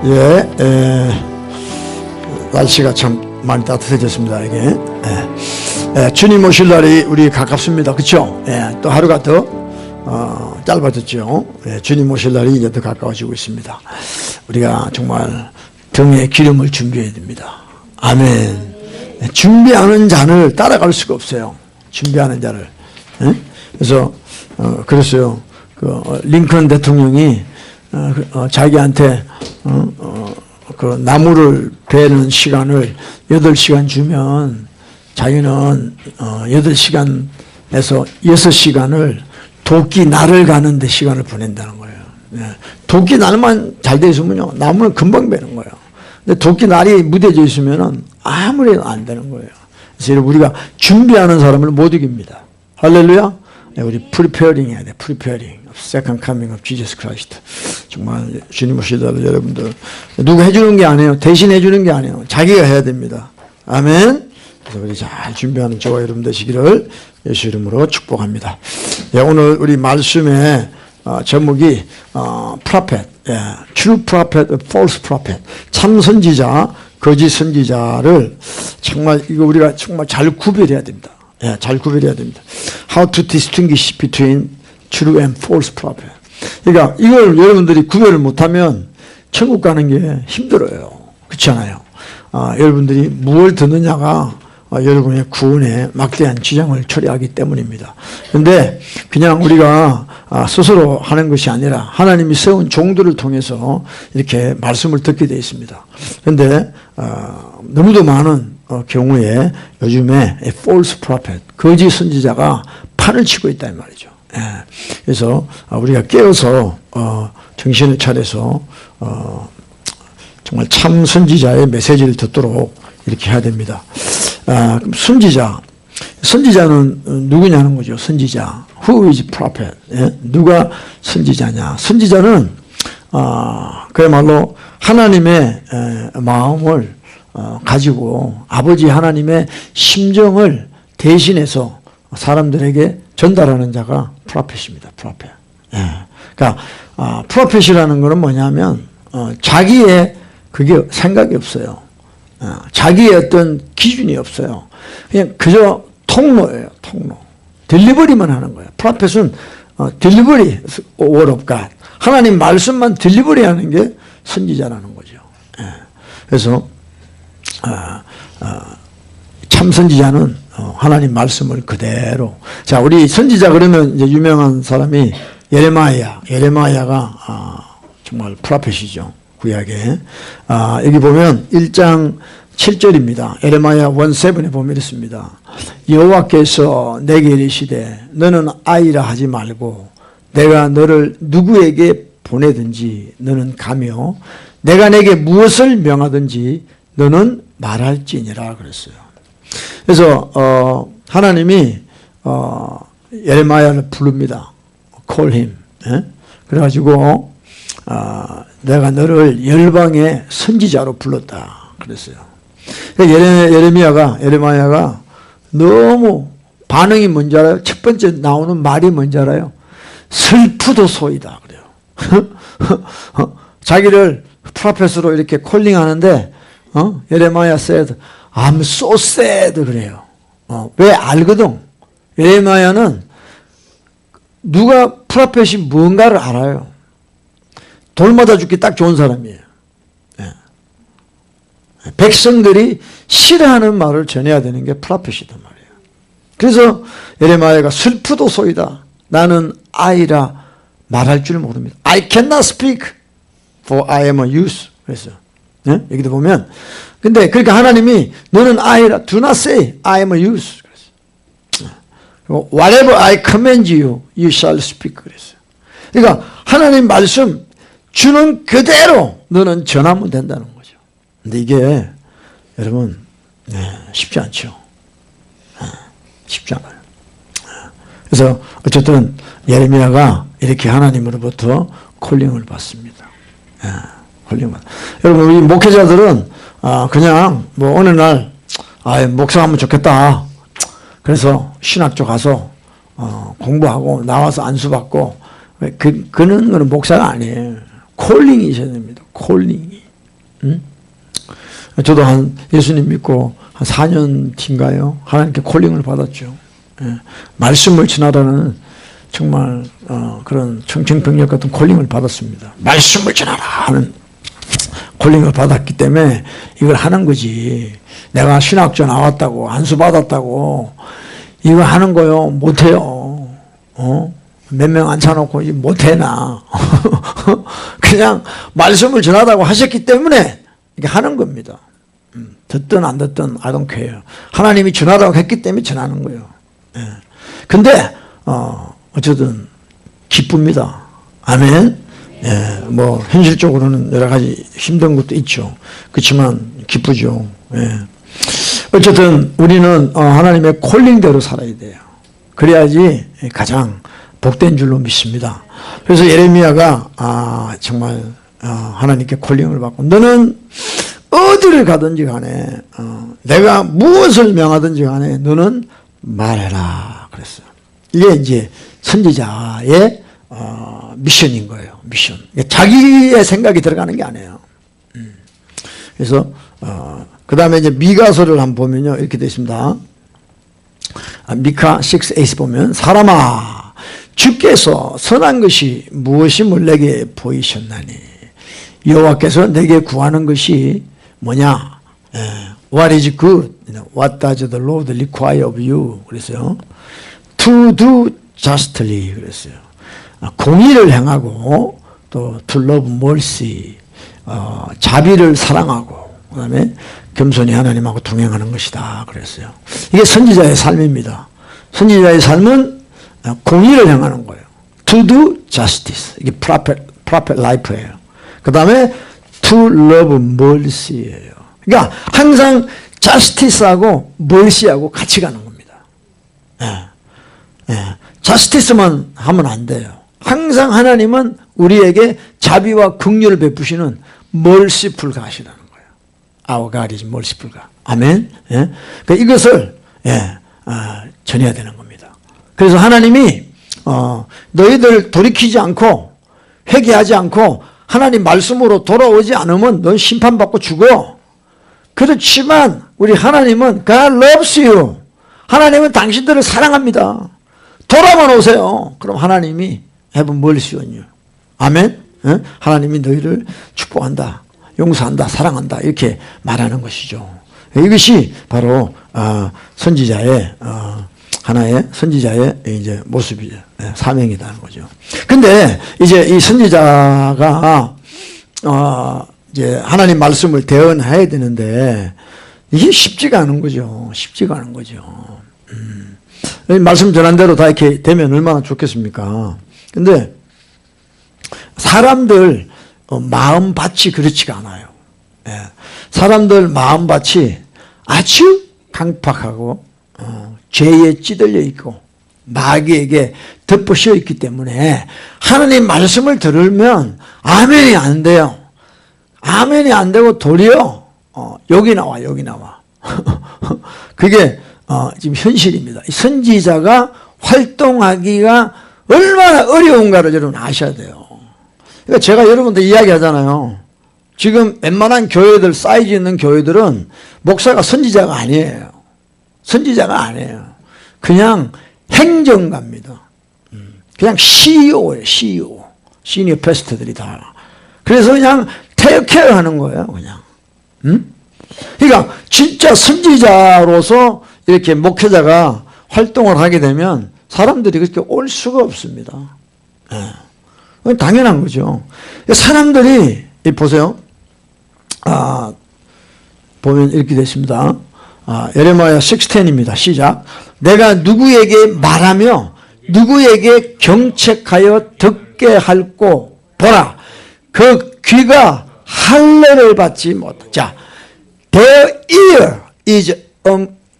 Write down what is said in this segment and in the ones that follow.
예, 날씨가 참 많이 따뜻해졌습니다. 이게 주님 오실 날이 우리 가깝습니다. 그렇죠? 또 하루가 더 짧아졌죠. 주님 오실 날이 이제 더 가까워지고 있습니다. 우리가 정말 등에 기름을 준비해야 됩니다. 아멘. 준비하는 자를 따라갈 수가 없어요. 준비하는 자를. 그래서 그랬어요. 링컨 대통령이 자기한테 그 나무를 베는 시간을 8시간 주면 자기는 8시간에서 6시간을 도끼 날을 가는데 시간을 보낸다는 거예요. 도끼 날만 잘 돼 있으면요, 나무는 금방 베는 거예요. 근데 도끼 날이 무뎌져 있으면은 아무래도 안 되는 거예요. 그래서 우리가 준비하는 사람을 못 이깁니다. 할렐루야. 우리 프리페어링 해야 돼. 프리페어링. Second coming of Jesus Christ. 정말 주님 오시다를 여러분들 누가 해주는 게 아니에요. 대신 해주는 게 아니에요. 자기가 해야 됩니다. 아멘. 그래서 우리 잘 준비하는 저와 여러분 되시기를 예수 이름으로 축복합니다. 오늘 우리 말씀의 제목이 prophet, true prophet, false prophet, 참 선지자, 거짓 선지자를 정말 이거 우리가 정말 잘 구별해야 됩니다. 잘 구별해야 됩니다. How to distinguish between true and false prophet. 그러니까 이걸 여러분들이 구별을 못하면 천국 가는 게 힘들어요. 그렇지 않아요? 여러분들이 무엇을 듣느냐가 여러분의 구원에 막대한 지장을 초래하기 때문입니다. 그런데 그냥 우리가 스스로 하는 것이 아니라 하나님이 세운 종들을 통해서 이렇게 말씀을 듣게 되어 있습니다. 그런데 너무도 많은 경우에 요즘에 false prophet, 거짓 선지자가 판을 치고 있다 이 말이죠. 그래서 우리가 깨어서 정신을 차려서 정말 참 선지자의 메시지를 듣도록 이렇게 해야 됩니다. 선지자는 누구냐는 거죠. 선지자. Who is prophet? 누가 선지자냐? 선지자는 그야말로 하나님의 마음을 가지고 아버지 하나님의 심정을 대신해서 사람들에게 전달하는 자가 프로펫입니다. 프로펫. 그러니까 프로펫이라는 것은 뭐냐면 자기의 그게 생각이 없어요. 자기의 어떤 기준이 없어요. 그냥 그저 통로예요. 통로. 딜리버리만 하는 거예요. 프로펫은 딜리버리 word of God. 하나님 말씀만 딜리버리 하는 게 선지자라는 거죠. 그래서 참 선지자는 하나님 말씀을 그대로. 자, 우리 선지자 그러면 이제 유명한 사람이 예레마야가 정말 프로펫이죠. 구약에. 여기 보면 1장 7절입니다. 예레마야 1:7에 보면 이렇습니다. 여호와께서 내게 이르시되 너는 아이라 하지 말고 내가 너를 누구에게 보내든지 너는 가며 내가 내게 무엇을 명하든지 너는 말할지니라 그랬어요. 그래서 하나님이 예레마야를 부릅니다. Call him. 그래가지고 내가 너를 열방의 선지자로 불렀다 그랬어요. 예레마야가 너무 반응이 뭔지 알아요? 첫 번째 나오는 말이 뭔지 알아요? 슬프도소이다 그래요. 자기를 프로페스로 이렇게 콜링하는데 예레마야 said, I'm so sad 그래요. 왜 알거든? 예레마야는 누가 프로펫이 뭔가를 알아요. 돌맞아 죽기 딱 좋은 사람이에요. 백성들이 싫어하는 말을 전해야 되는 게 프로펫이단 말이에요. 그래서 예레마야가 슬프도소이다. 나는 아이라 말할 줄 모릅니다. I cannot speak for I am a youth. 그랬어요. 여기도 보면 근데 그러니까 하나님이 너는 아이라 do not say I am a youth. 그랬어요. Whatever I command you, you shall speak. 그랬어요. 그러니까 하나님 말씀 주는 그대로 너는 전하면 된다는 거죠. 근데 이게 여러분 쉽지 않죠. 쉽지 않아요. 그래서 어쨌든 예레미야가 이렇게 하나님으로부터 콜링을 받습니다. 여러분 우리 목회자들은 그냥 뭐 어느 날 목사하면 좋겠다. 그래서 신학교 가서 공부하고 나와서 안수받고 그런 거는 목사가 아니에요. 콜링이 있어야 됩니다. 콜링이. 저도 예수님 믿고 한 4년 뒤인가요? 하나님께 콜링을 받았죠. 예. 말씀을 전하라는 정말 그런 청천벽력 같은 콜링을 받았습니다. 말씀을 전하라 하는 콜링을 받았기 때문에 이걸 하는 거지. 내가 신학교 나왔다고 안수 받았다고 이거 하는 거요 못해요. 몇 명 앉혀놓고 못해나. 그냥 말씀을 전하다고 하셨기 때문에 이게 하는 겁니다. 듣든 안 듣든 I don't care. 하나님이 전하라고 했기 때문에 전하는 거예요. 예. 근데 어쨌든 기쁩니다. 아멘. 예. 뭐 현실적으로는 여러 가지 힘든 것도 있죠. 그렇지만 기쁘죠. 예. 어쨌든 우리는 하나님의 콜링대로 살아야 돼요. 그래야지 가장 복된 줄로 믿습니다. 그래서 예레미야가 정말 하나님께 콜링을 받고 너는 어디를 가든지 간에 내가 무엇을 명하든지 간에 너는 말해라 그랬어요. 이게 이제 선지자의 미션인 거예요. 미션. 자기의 생각이 들어가는 게 아니에요. 그래서 그 다음에 이제 미가서를 한번 보면요 이렇게 되어 있습니다. 미카 6:8 보면 사람아 주께서 선한 것이 무엇임을 내게 보이셨나니 여호와께서 내게 구하는 것이 뭐냐? What is good? What does the Lord require of you? 그랬어요. To do justly 그랬어요. 공의를 행하고 또 to love mercy 자비를 사랑하고 그다음에 겸손히 하나님하고 동행하는 것이다 그랬어요. 이게 선지자의 삶입니다. 선지자의 삶은 공의를 행하는 거예요. To do justice. 이게 prophet life예요. 그 다음에 to love mercy예요. 그러니까 항상 justice하고 mercy하고 같이 가는 겁니다. justice만 하면 안 돼요. 항상 하나님은 우리에게 자비와 긍휼을 베푸시는 merciful God이라는 거예요. Our God is merciful God. 아멘. 예? 그러니까 이것을 전해야 되는 겁니다. 그래서 하나님이 너희들 돌이키지 않고 회개하지 않고 하나님 말씀으로 돌아오지 않으면 넌 심판받고 죽어. 그렇지만 우리 하나님은 God loves you. 하나님은 당신들을 사랑합니다. 돌아만 오세요. 그럼 하나님이 have mercy on you. 아멘. 하나님이 너희를 축복한다. 용서한다. 사랑한다. 이렇게 말하는 것이죠. 이것이 바로 선지자의 하나의 선지자의 이제 모습이죠. 사명이라는 거죠. 근데 이제 이 선지자가 이제 하나님 말씀을 대언해야 되는데 이게 쉽지가 않은 거죠. 쉽지가 않은 거죠. 말씀 전한 대로 다 이렇게 되면 얼마나 좋겠습니까? 근데 사람들 마음밭이 그렇지가 않아요. 사람들 마음밭이 아주 강팍하고 죄에 찌들려 있고 마귀에게 덮어씌어 있기 때문에 하나님 말씀을 들으면 아멘이 안 돼요. 아멘이 안 되고 도리어 여기 나와 여기 나와. 그게 지금 현실입니다. 선지자가 활동하기가 얼마나 어려운가를 여러분 아셔야 돼요. 그러니까 제가 여러분들 이야기하잖아요. 지금 웬만한 교회들 사이즈 있는 교회들은 목사가 선지자가 아니에요. 선지자가 아니에요. 그냥 행정가입니다. 그냥 CEO예요. CEO. 시니어 패스트들이 다. 그래서 그냥 테이크케어 하는 거예요. 그냥. 그러니까 진짜 선지자로서 이렇게 목회자가 활동을 하게 되면 사람들이 그렇게 올 수가 없습니다. 당연한 거죠. 사람들이 보세요. 보면 이렇게 됐습니다. 예레미야 6:10입니다. 시작. 내가 누구에게 말하며 누구에게 경책하여 듣게 할꼬 보라. 그 귀가 할례를 받지 못하. 자, their ear is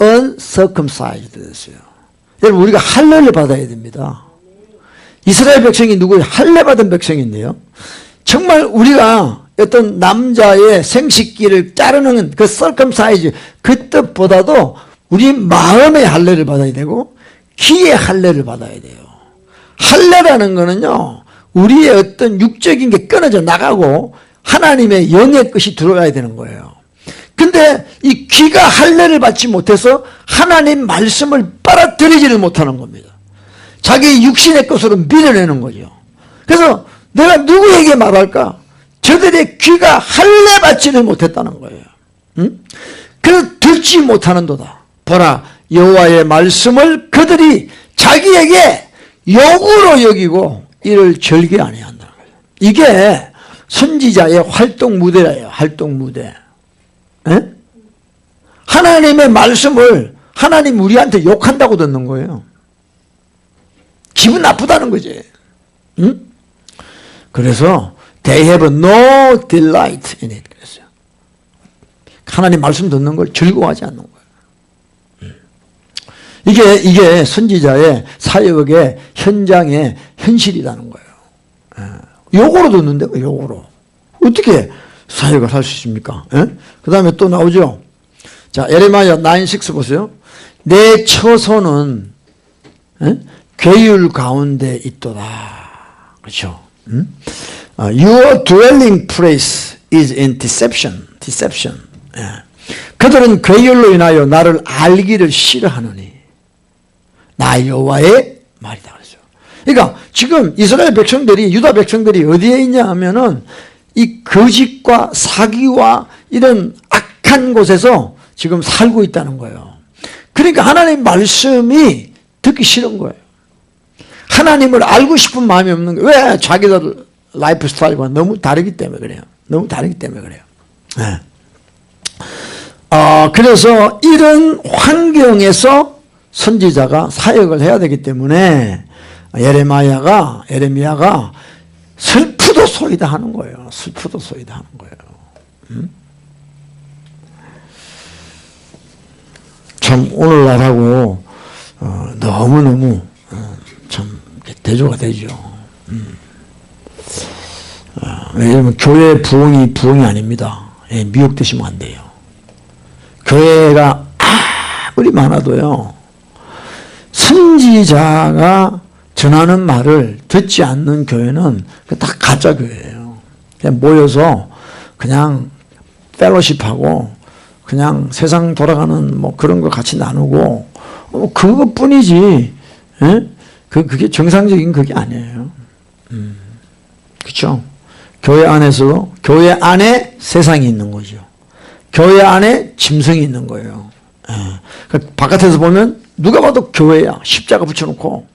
uncircumcised 됐어요. 여러분 우리가 할례를 받아야 됩니다. 이스라엘 백성이 누구예요? 할례 받은 백성인데요. 정말 우리가 어떤 남자의 생식기를 자르는 그 circumcise 그 뜻보다도 우리 마음의 할례를 받아야 되고 귀의 할례를 받아야 돼요. 할례라는 거는요. 우리의 어떤 육적인 게 끊어져 나가고 하나님의 영의 것이 들어가야 되는 거예요. 근데 이 귀가 할례를 받지 못해서 하나님 말씀을 빨아들이지를 못하는 겁니다. 자기 육신의 것으로 밀어내는 거죠. 그래서 내가 누구에게 말할까? 저들의 귀가 할례 받지를 못했다는 거예요. 응? 그래서 듣지 못하는도다. 보라, 여호와의 말씀을 그들이 자기에게 욕으로 여기고 이를 절개 아니한다는 거예요. 이게 선지자의 활동 무대예요. 활동 무대. 에? 하나님의 말씀을 하나님 우리한테 욕한다고 듣는 거예요. 기분 나쁘다는 거지. 응? 그래서 they have no delight in it. 그랬어요. 하나님 말씀 듣는 걸 즐거워하지 않는 거예요. 이게 선지자의 사역의 현장의 현실이라는 거예요. 욕으로 듣는데 욕으로. 어떻게 사역을 할 수 있습니까? 그 다음에 또 나오죠. 자, 예레미야 9:6 보세요. 내 처소는 괴율 가운데 있도다. 그렇죠? Your dwelling place is in deception. Deception. 그들은 괴율로 인하여 나를 알기를 싫어하느니 나 여호와의 말이다. 그랬죠. 그러니까 지금 이스라엘 백성들이, 유다 백성들이 어디에 있냐 하면은 이 거짓과 사기와 이런 악한 곳에서 지금 살고 있다는 거예요. 그러니까 하나님 말씀이 듣기 싫은 거예요. 하나님을 알고 싶은 마음이 없는 거예요. 왜? 자기들 라이프 스타일과 너무 다르기 때문에 그래요. 너무 다르기 때문에 그래요. 네. 그래서 이런 환경에서 선지자가 사역을 해야 되기 때문에 예레미야가 슬프도 소이다 하는 거예요. 슬프도 소이다 하는 거예요. 참 오늘날하고 너무너무 참 대조가 되죠. 왜냐하면 교회 부흥이 아닙니다. 미혹되시면 안 돼요. 교회가 아무리 많아도요, 선지자가 전하는 말을 듣지 않는 교회는 다 가짜 교회예요. 그냥 모여서 그냥 펠로십하고 그냥 세상 돌아가는 뭐 그런 거 같이 나누고 그것뿐이지. 그게 정상적인 그게 아니에요. 그렇죠? 교회 안에서 교회 안에 세상이 있는 거죠. 교회 안에 짐승이 있는 거예요. 바깥에서 보면 누가 봐도 교회야. 십자가 붙여놓고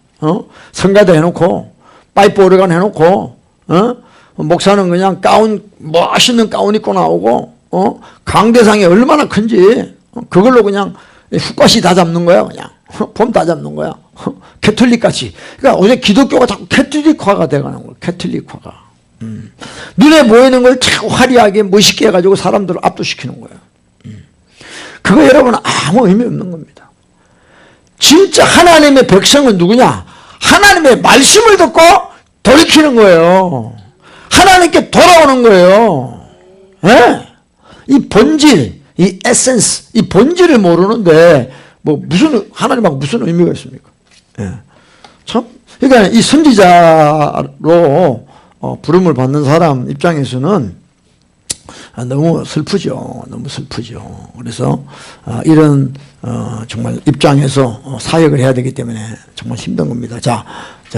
성가대 해놓고 파이프 오르간 해놓고 목사는 그냥 가운 멋있는 가운 입고 나오고 강대상이 얼마나 큰지 그걸로 그냥 훅갓이 다 잡는 거야. 그냥 폼 다 잡는 거야. 캐톨릭같이. 그러니까 어제 기독교가 자꾸 캐톨릭화가 돼가는 거야. 캐톨릭화가. 눈에 보이는 걸 참 화려하게 멋있게 해가지고 사람들을 압도시키는 거예요. 그거 여러분 아무 의미 없는 겁니다. 진짜 하나님의 백성은 누구냐? 하나님의 말씀을 듣고 돌이키는 거예요. 하나님께 돌아오는 거예요. 네? 이 본질, 이 에센스, 이 본질을 모르는데 뭐 무슨 하나님하고 무슨 의미가 있습니까? 네. 참 그러니까 이 선지자로 부름을 받는 사람 입장에서는 너무 슬프죠. 너무 슬프죠. 그래서 이런 정말 입장에서 사역을 해야 되기 때문에 정말 힘든 겁니다. 자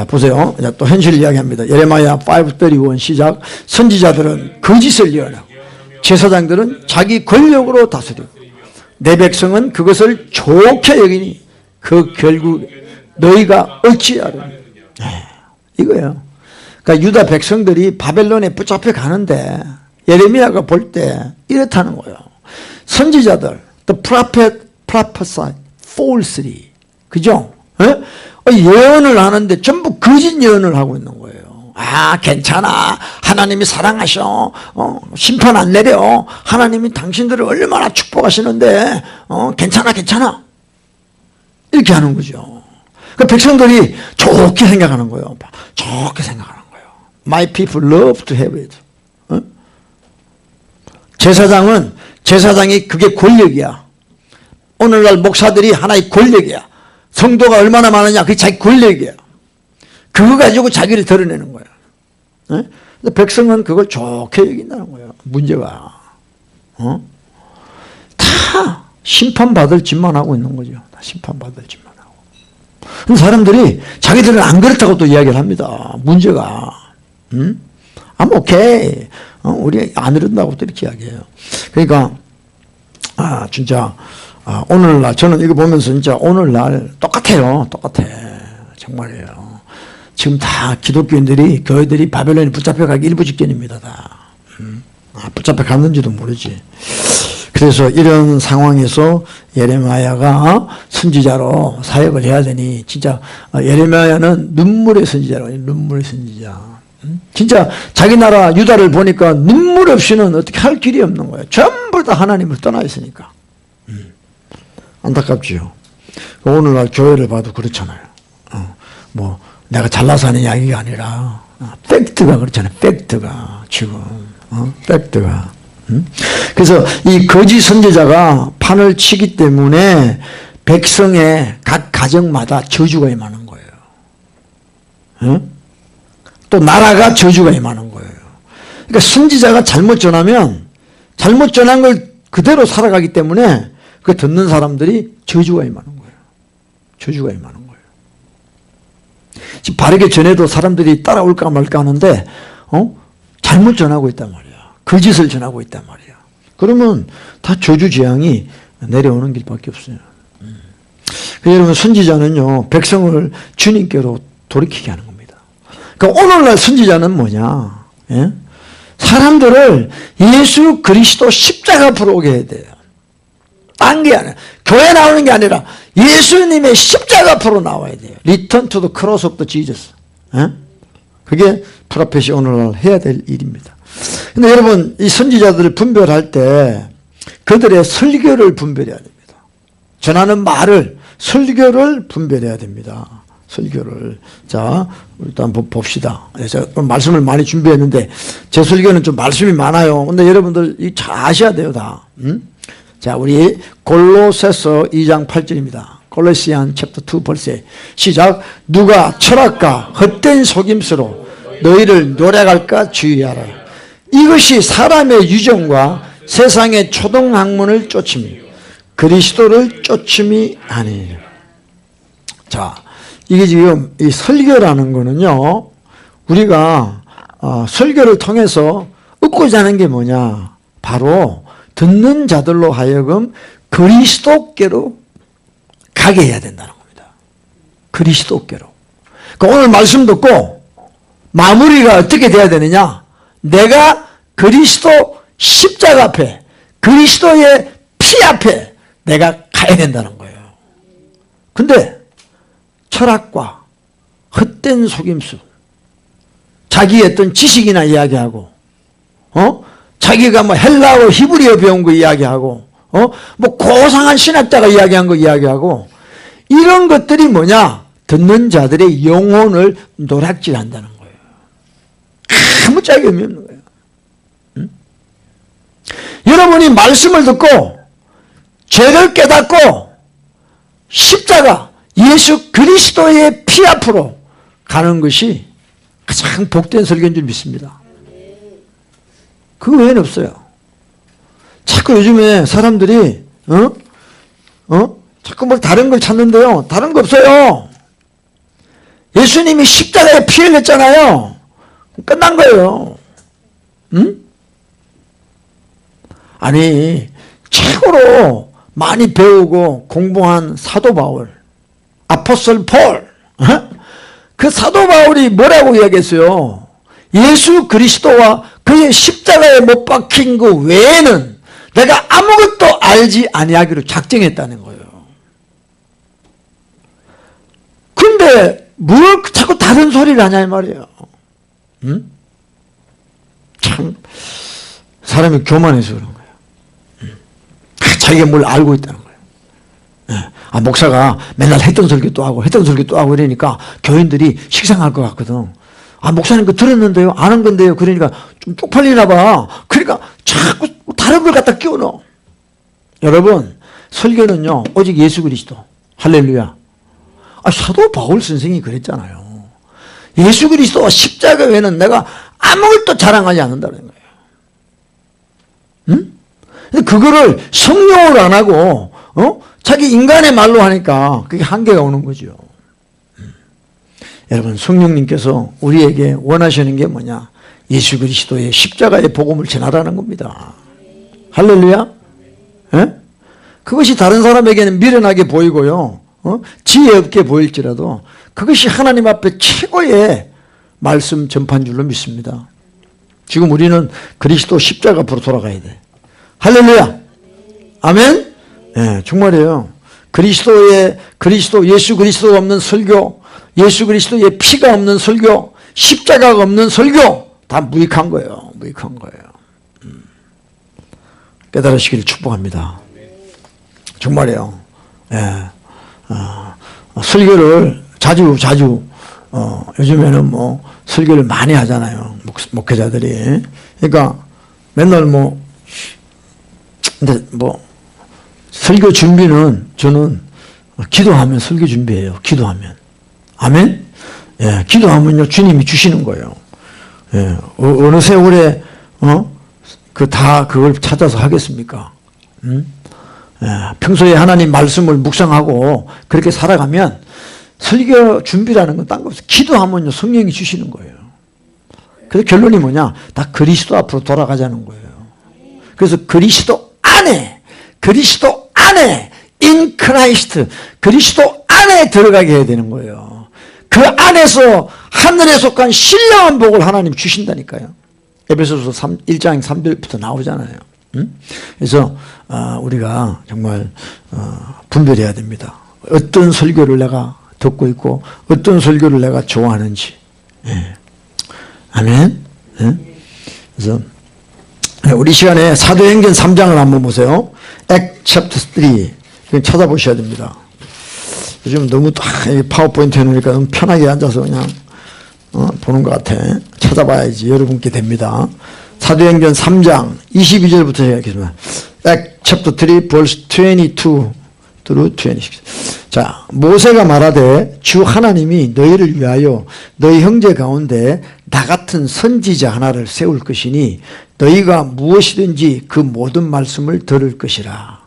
보세요. 또 현실 이야기합니다. 예레미야 5:31 시작. 선지자들은 거짓을 예언하고 제사장들은 자기 권력으로 다스리고 내 백성은 그것을 좋게 여기니 그 결국 너희가 어찌하려니. 이거예요. 그러니까 유다 백성들이 바벨론에 붙잡혀 가는데 예레미야가 볼 때 이렇다는 거예요. 선지자들, the prophet prophesied falsely. 그죠? 예언을 하는데 전부 거짓 예언을 하고 있는 거예요. 괜찮아. 하나님이 사랑하셔. 심판 안 내려. 하나님이 당신들을 얼마나 축복하시는데, 괜찮아. 이렇게 하는 거죠. 그 백성들이 좋게 생각하는 거예요. 좋게 생각하는 거예요. My people love to have it. 제사장이 그게 권력이야. 오늘날 목사들이 하나의 권력이야. 성도가 얼마나 많으냐, 그게 자기 권력이야. 그거 가지고 자기를 드러내는 거야. 근데 백성은 그걸 좋게 여긴다는 거예요. 문제가. 다 심판받을 짓만 하고 있는 거죠. 다 심판받을 짓만 하고. 근데 사람들이 자기들은 안 그렇다고 또 이야기를 합니다. 문제가. 오케이. 우리 안 이런다고 또 이렇게 이야기해요. 그러니까, 진짜, 오늘날, 저는 이거 보면서 진짜 오늘날 똑같아요. 똑같아. 정말이에요. 지금 다 기독교인들이, 교회들이 바벨론에 붙잡혀가기 일부 직전입니다. 다. 붙잡혀갔는지도 모르지. 그래서 이런 상황에서 예레미야가 선지자로 사역을 해야 되니, 진짜 예레미야는 눈물의 선지자라고 해요. 눈물의 선지자. 진짜 자기 나라 유다를 보니까 눈물 없이는 어떻게 할 길이 없는 거예요. 전부 다 하나님을 떠나 있으니까. 안타깝지요. 오늘날 교회를 봐도 그렇잖아요. 뭐 내가 잘나서 하는 이야기가 아니라 팩트가 그렇잖아요. 팩트가 지금 팩트가. 그래서 이 거짓 선지자가 판을 치기 때문에 백성의 각 가정마다 저주가 임하는 거예요. 또 나라가 저주가 임하는 거예요. 그러니까 선지자가 잘못 전하면 잘못 전한 걸 그대로 살아가기 때문에 그 듣는 사람들이 저주가 임하는 거예요. 저주가 임하는 거예요. 지금 바르게 전해도 사람들이 따라올까 말까 하는데 잘못 전하고 있단 말이야. 거짓을 전하고 있단 말이야. 그러면 다 저주 재앙이 내려오는 길밖에 없어요. 여러분 선지자는요 백성을 주님께로 돌이키게 하는 겁니다. 그러니까 오늘날 선지자는 뭐냐? 예? 사람들을 예수 그리스도 십자가 앞으로 오게 해야 돼요. 딴 게 아니라 교회 나오는 게 아니라 예수님의 십자가 앞으로 나와야 돼요. Return to the cross of the Jesus. 예? 그게 프로페시 오늘날 해야 될 일입니다. 근데 여러분 이 선지자들을 분별할 때 그들의 설교를 분별해야 됩니다. 전하는 말을 설교를 분별해야 됩니다. 설교를. 자, 일단 봅시다. 제가 말씀을 많이 준비했는데 제 설교는 좀 말씀이 많아요. 근데 여러분들 잘 아셔야 돼요, 다. 자, 우리 골로새서 2장 8절입니다. 골로시안 챕터 2 벌써 시작. 누가 철학과 헛된 속임수로 너희를 노략할까 주의하라. 이것이 사람의 유정과 세상의 초등학문을 쫓음이 그리스도를 쫓음이 아니니라. 자, 이게 지금 이 설교라는 거는요, 우리가 설교를 통해서 얻고자 하는 게 뭐냐? 바로 듣는 자들로 하여금 그리스도께로 가게 해야 된다는 겁니다. 그리스도께로. 그러니까 오늘 말씀 듣고 마무리가 어떻게 돼야 되느냐? 내가 그리스도 십자가 앞에, 그리스도의 피 앞에 내가 가야 된다는 거예요. 근데 철학과 헛된 속임수, 자기의 어떤 지식이나 이야기하고, 자기가 뭐 헬라어 히브리어 배운 거 이야기하고, 뭐 고상한 신학자가 이야기한 거 이야기하고, 이런 것들이 뭐냐? 듣는 자들의 영혼을 노략질한다는 거예요. 아무 짝이 의미 없는 거예요. 여러분이 말씀을 듣고 죄를 깨닫고 십자가 예수 그리스도의 피 앞으로 가는 것이 가장 복된 설교인 줄 믿습니다. 그 외에는 없어요. 자꾸 요즘에 사람들이 자꾸 뭐 다른 걸 찾는데요. 다른 거 없어요. 예수님이 십자가에 피 흘렸잖아요. 끝난 거예요. 아니 최고로 많이 배우고 공부한 사도 바울, 아포스톨 폴, 그 사도 바울이 뭐라고 이야기했어요? 예수 그리스도와 그의 십자가에 못 박힌 그 외에는 내가 아무것도 알지 아니하기로 작정했다는 거예요. 근데 뭘 자꾸 다른 소리를 하냐 이 말이에요. 참 사람이 교만해서 그런 거예요. 자기가 뭘 알고 있다는 거예요. 목사가 맨날 했던 설교 또 하고 했던 설교 또 하고 이러니까 교인들이 식상할 것 같거든. 목사님 그거 들었는데요, 아는 건데요. 그러니까 좀 쪽팔리나 봐. 그러니까 자꾸 다른 걸 갖다 끼워 넣어. 여러분 설교는요 오직 예수 그리스도. 할렐루야. 사도 바울 선생이 그랬잖아요. 예수 그리스도와 십자가 외에는 내가 아무것도 자랑하지 않는다는 거예요. 응? 근데 그거를 성령으로 안 하고 자기 인간의 말로 하니까 그게 한계가 오는 거죠. 여러분, 성령님께서 우리에게 원하시는 게 뭐냐? 예수 그리스도의 십자가의 복음을 전하라는 겁니다. 할렐루야. 예? 그것이 다른 사람에게는 미련하게 보이고요, 지혜 없게 보일지라도 그것이 하나님 앞에 최고의 말씀 전파인 줄로 믿습니다. 지금 우리는 그리스도 십자가 앞으로 돌아가야 돼. 할렐루야. 아멘. 예, 정말이에요. 예수 그리스도가 없는 설교, 예수 그리스도의 피가 없는 설교, 십자가가 없는 설교 다 무익한 거예요. 무익한 거예요. 깨달으시기를 축복합니다. 정말이에요. 예. 설교를 자주 요즘에는 뭐 설교를 많이 하잖아요. 목회자들이. 그러니까 맨날 근데 설교 준비는 저는 기도하면 설교 준비해요. 기도하면. 아멘? 예, 기도하면요, 주님이 주시는 거예요. 예, 어느 세월에, 그걸 찾아서 하겠습니까? 예, 평소에 하나님 말씀을 묵상하고 그렇게 살아가면 설교 준비라는 건 딴 거 없어요. 기도하면요, 성령이 주시는 거예요. 그래서 결론이 뭐냐? 다 그리스도 앞으로 돌아가자는 거예요. 그래서 그리스도 안에, in Christ, 그리스도 안에 들어가게 해야 되는 거예요. 그 안에서 하늘에 속한 신령한 복을 하나님 주신다니까요. 에베소서 1장 3절부터 나오잖아요. 그래서 우리가 정말 분별해야 됩니다. 어떤 설교를 내가 듣고 있고 어떤 설교를 내가 좋아하는지. 예. 아멘. 예? 그래서 우리 시간에 사도행전 3장을 한번 보세요. Act chapter 3 찾아보셔야 됩니다. 요즘 너무 파워포인트 해놓으니까 너무 편하게 앉아서 그냥 보는 것 같아. 찾아봐야지 여러분께 됩니다. 사도행전 3장 22절부터 시작하겠습니다. Act chapter 3 verse 22 through 26. 자, 모세가 말하되 주 하나님이 너희를 위하여 너희 형제 가운데 나 같은 선지자 하나를 세울 것이니 너희가 무엇이든지 그 모든 말씀을 들을 것이라.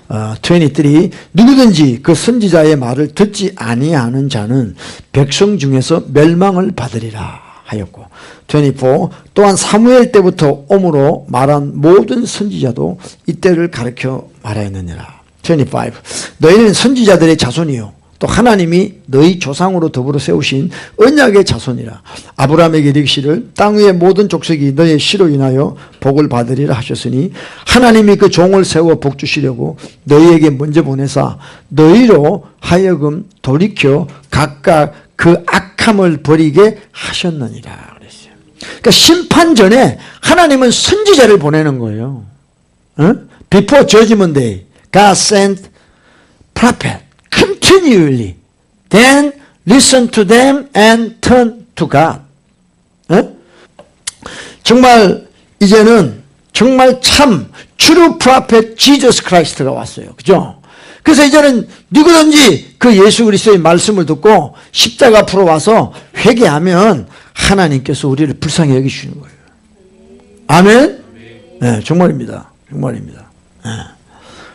23 누구든지 그 선지자의 말을 듣지 아니하는 자는 백성 중에서 멸망을 받으리라 하였고, 24 또한 사무엘 때부터 옴으로 말한 모든 선지자도 이때를 가르쳐 말하였느니라. 25 너희는 선지자들의 자손이요 또 하나님이 너희 조상으로 더불어 세우신 언약의 자손이라. 아브라함에게 이르시기를 땅 위의 모든 족속이 너의 씨로 인하여 복을 받으리라 하셨으니 하나님이 그 종을 세워 복 주시려고 너희에게 먼저 보내사 너희로 하여금 돌이켜 각각 그 악함을 버리게 하셨느니라 그랬어요. 그러니까 심판 전에 하나님은 선지자를 보내는 거예요. Before Judgment Day, God sent prophet continually. Then listen to them and turn to God. 정말 이제는 정말 참 true prophet Jesus Christ가 왔어요. 그죠? 그래서 이제는 누구든지 그 예수 그리스도의 말씀을 듣고 십자가 앞으로 와서 회개하면 하나님께서 우리를 불쌍히 여기시는 거예요. 아멘? 네, 정말입니다. 정말입니다. 네.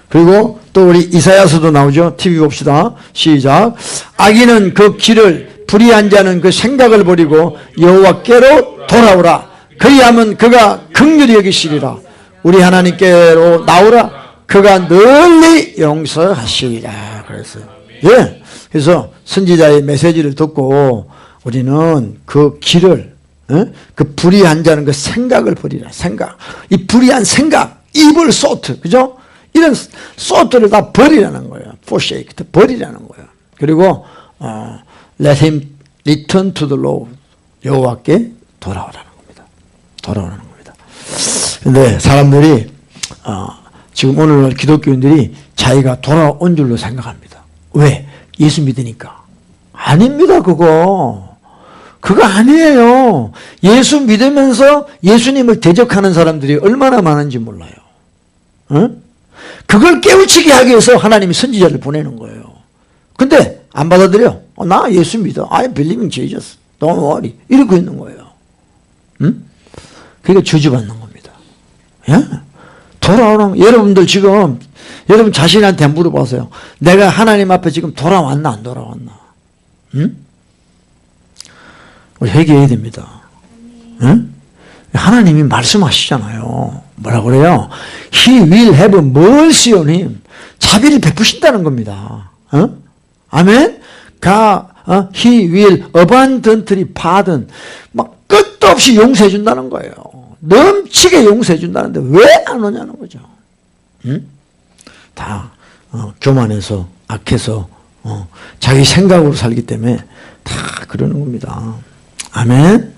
그리고 또 우리 이사야서도 나오죠. TV 봅시다. 시작. 악인은 그 길을, 불의한 자는 그 생각을 버리고 여호와께로 돌아오라. 그리하면 그가 긍휼히 여기시리라. 우리 하나님께로 나오라. 그가 널리 용서하시리라. 그랬어요. 예. 그래서 선지자의 메시지를 듣고 우리는 그 길을, 그 불의한 자는 그 생각을 버리라. 생각. 이 불의한 생각, evil thought, 그죠? 이런 소트를 다 버리라는 거예요. forsake, 버리라는 거예요. 그리고 let him return to the Lord. 여호와께 돌아오라는 겁니다. 돌아오라는 겁니다. 근데 사람들이 지금 오늘날 기독교인들이 자기가 돌아온 줄로 생각합니다. 왜? 예수 믿으니까. 아닙니다. 그거 아니에요. 예수 믿으면서 예수님을 대적하는 사람들이 얼마나 많은지 몰라요. 응? 그걸 깨우치게 하기 위해서 하나님이 선지자를 보내는 거예요. 근데 안 받아들여. 나 예수 믿어. I believe in Jesus. Don't worry. 이러고 있는 거예요. 그게 저주받는 겁니다. 예? 돌아오는, 여러분들 지금, 여러분 자신한테 물어보세요. 내가 하나님 앞에 지금 돌아왔나, 안 돌아왔나? 우리 회개해야 됩니다. 응? 하나님이 말씀하시잖아요. 뭐라 그래요? He will have mercy on him. 자비를 베푸신다는 겁니다. 어? 아멘? He will abundantly pardon. 막 끝도 없이 용서해 준다는 거예요. 넘치게 용서해 준다는데 왜 안 오냐는 거죠. 응? 다 교만해서, 악해서, 자기 생각으로 살기 때문에 다 그러는 겁니다. 아멘?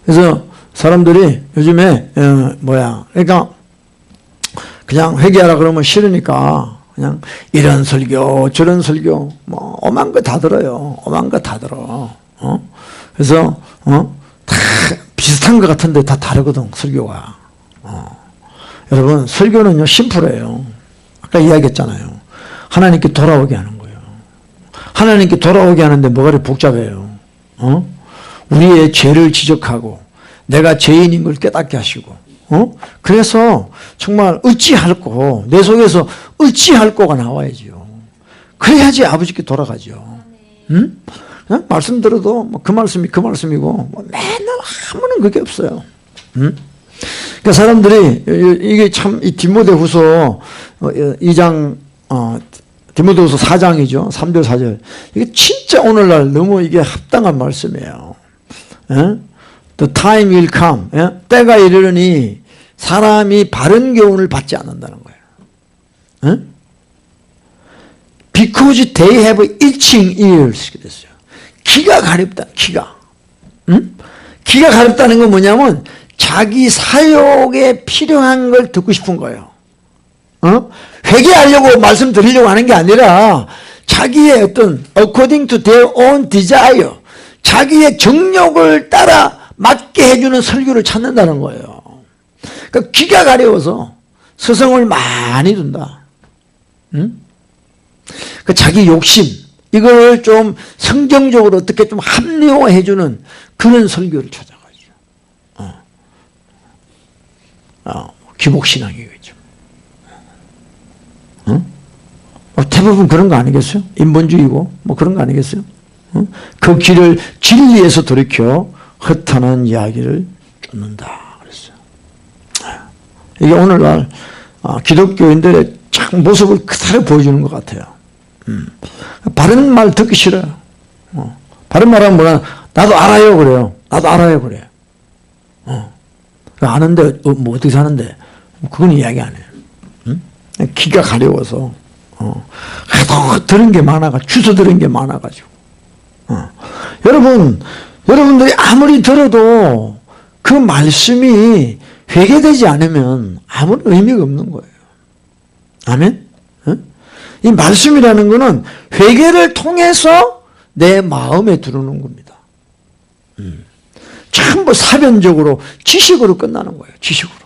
그래서 사람들이 요즘에 그러니까 그냥 회개하라 그러면 싫으니까 그냥 이런 설교 저런 설교 뭐 오만 거 다 들어요. 오만 거 다 들어. 그래서 다 비슷한 것 같은데 다 다르거든 설교가. 여러분 설교는요 심플해요. 아까 이야기했잖아요. 하나님께 돌아오게 하는 거예요. 하나님께 돌아오게 하는데 뭐가 이렇게 복잡해요. 우리의 죄를 지적하고 내가 죄인인 걸 깨닫게 하시고 그래서 정말 어찌할꼬 내 속에서 어찌할꼬가 나와야죠. 그래야지 아버지께 돌아가죠. 응? 그냥 말씀 들어도 뭐 그 말씀이 그 말씀이고 뭐 맨날 아무런 그게 없어요. 응? 그러니까 사람들이 이게 참 이 디모데후서 2장 디모데후서 4장이죠. 3절 4절 이게 진짜 오늘날 너무 이게 합당한 말씀이에요. 예? The time will come. 예? 때가 이르르니 사람이 바른 교훈을 받지 않는다는 거예요. 예? Because they have itching ears. 그랬어요. 귀가 가렵다. 귀가. 응? 귀가 가렵다는 건 뭐냐면 자기 사욕에 필요한 걸 듣고 싶은 거예요. 회개하려고 말씀 드리려고 하는 게 아니라 자기의 어떤 according to their own desire 자기의 정욕을 따라 맞게 해주는 설교를 찾는다는 거예요. 그러니까 귀가 가려워서 서성을 많이 둔다. 응? 그 자기 욕심 이걸 좀 성경적으로 어떻게 좀 합리화해주는 그런 설교를 찾아가죠. 기복신앙이겠죠. 대부분 그런 거 아니겠어요? 인본주의고 뭐 그런 거 아니겠어요? 그 길을 진리에서 돌이켜 허탄한 이야기를 쫓는다 그랬어요. 이게 오늘날 기독교인들의 참 모습을 그대로 보여주는 것 같아요. 바른 말 듣기 싫어요. 바른 말하면 뭐라 나도 알아요 그래요. 나도 알아요 그래요. 아는데 뭐 어떻게 사는데 그건 이야기 안 해요. 귀가 가려워서 하도 들은 게 많아가지고 주워 들은 게 많아가지고 여러분들이 아무리 들어도 그 말씀이 회개되지 않으면 아무런 의미가 없는 거예요. 아멘? 이 말씀이라는 거는 회개를 통해서 내 마음에 들어오는 겁니다. 전부 사변적으로 지식으로 끝나는 거예요. 지식으로.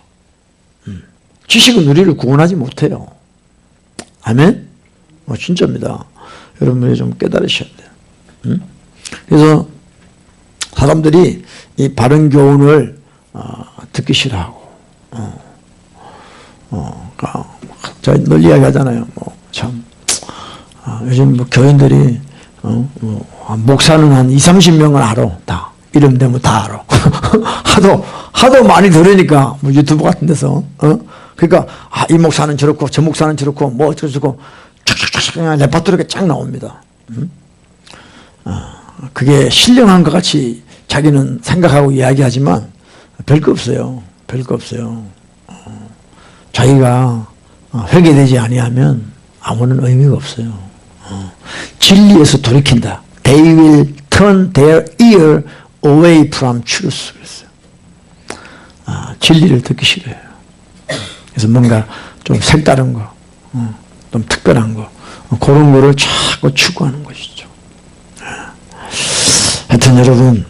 지식은 우리를 구원하지 못해요. 아멘? 진짜입니다. 여러분들이 좀 깨달으셔야 돼요. 그래서 사람들이 이 바른 교훈을 듣기 싫어하고 제가 늘 이야기하잖아요. 참 요즘 교인들이 목사는 한 20-30명을 알아. 다 이름 대면 다 알아. 하도 많이 들으니까 뭐 유튜브 같은 데서 그러니까 이 목사는 저렇고 저 목사는 저렇고 뭐 어쩌고 쫙쫙쫙 그냥 레파토리가 쫙 나옵니다. 그게 신령한 것 같이 자기는 생각하고 이야기하지만 별거 없어요. 별거 없어요. 자기가 회개되지 아니하면 아무런 의미가 없어요. 진리에서 돌이킨다. They will turn their ear away from truth. 그랬어요. 진리를 듣기 싫어요. 그래서 뭔가 좀 색다른 거, 좀 특별한 거, 그런 거를 자꾸 추구하는 것이죠. 하여튼 여러분,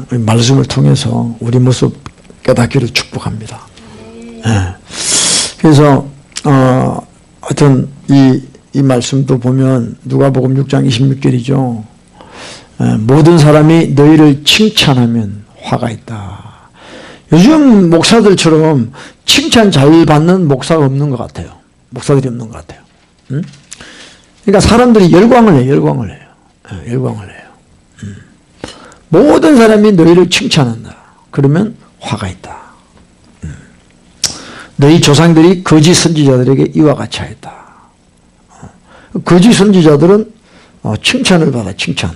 말씀을 통해서 우리 모습 깨닫기를 축복합니다. 그래서 하여튼 이 말씀도 보면 누가복음 6장 26절이죠. 모든 사람이 너희를 칭찬하면 화가 있다. 요즘 목사들처럼 칭찬 잘 받는 목사가 없는 것 같아요. 목사들이 없는 것 같아요. 응? 그러니까 사람들이 열광을 해요. 열광을 해요. 열광을 해요. 모든 사람이 너희를 칭찬한다. 그러면 화가 있다. 너희 조상들이 거짓 선지자들에게 이와 같이 하였다. 거짓 선지자들은 칭찬을 받아. 칭찬.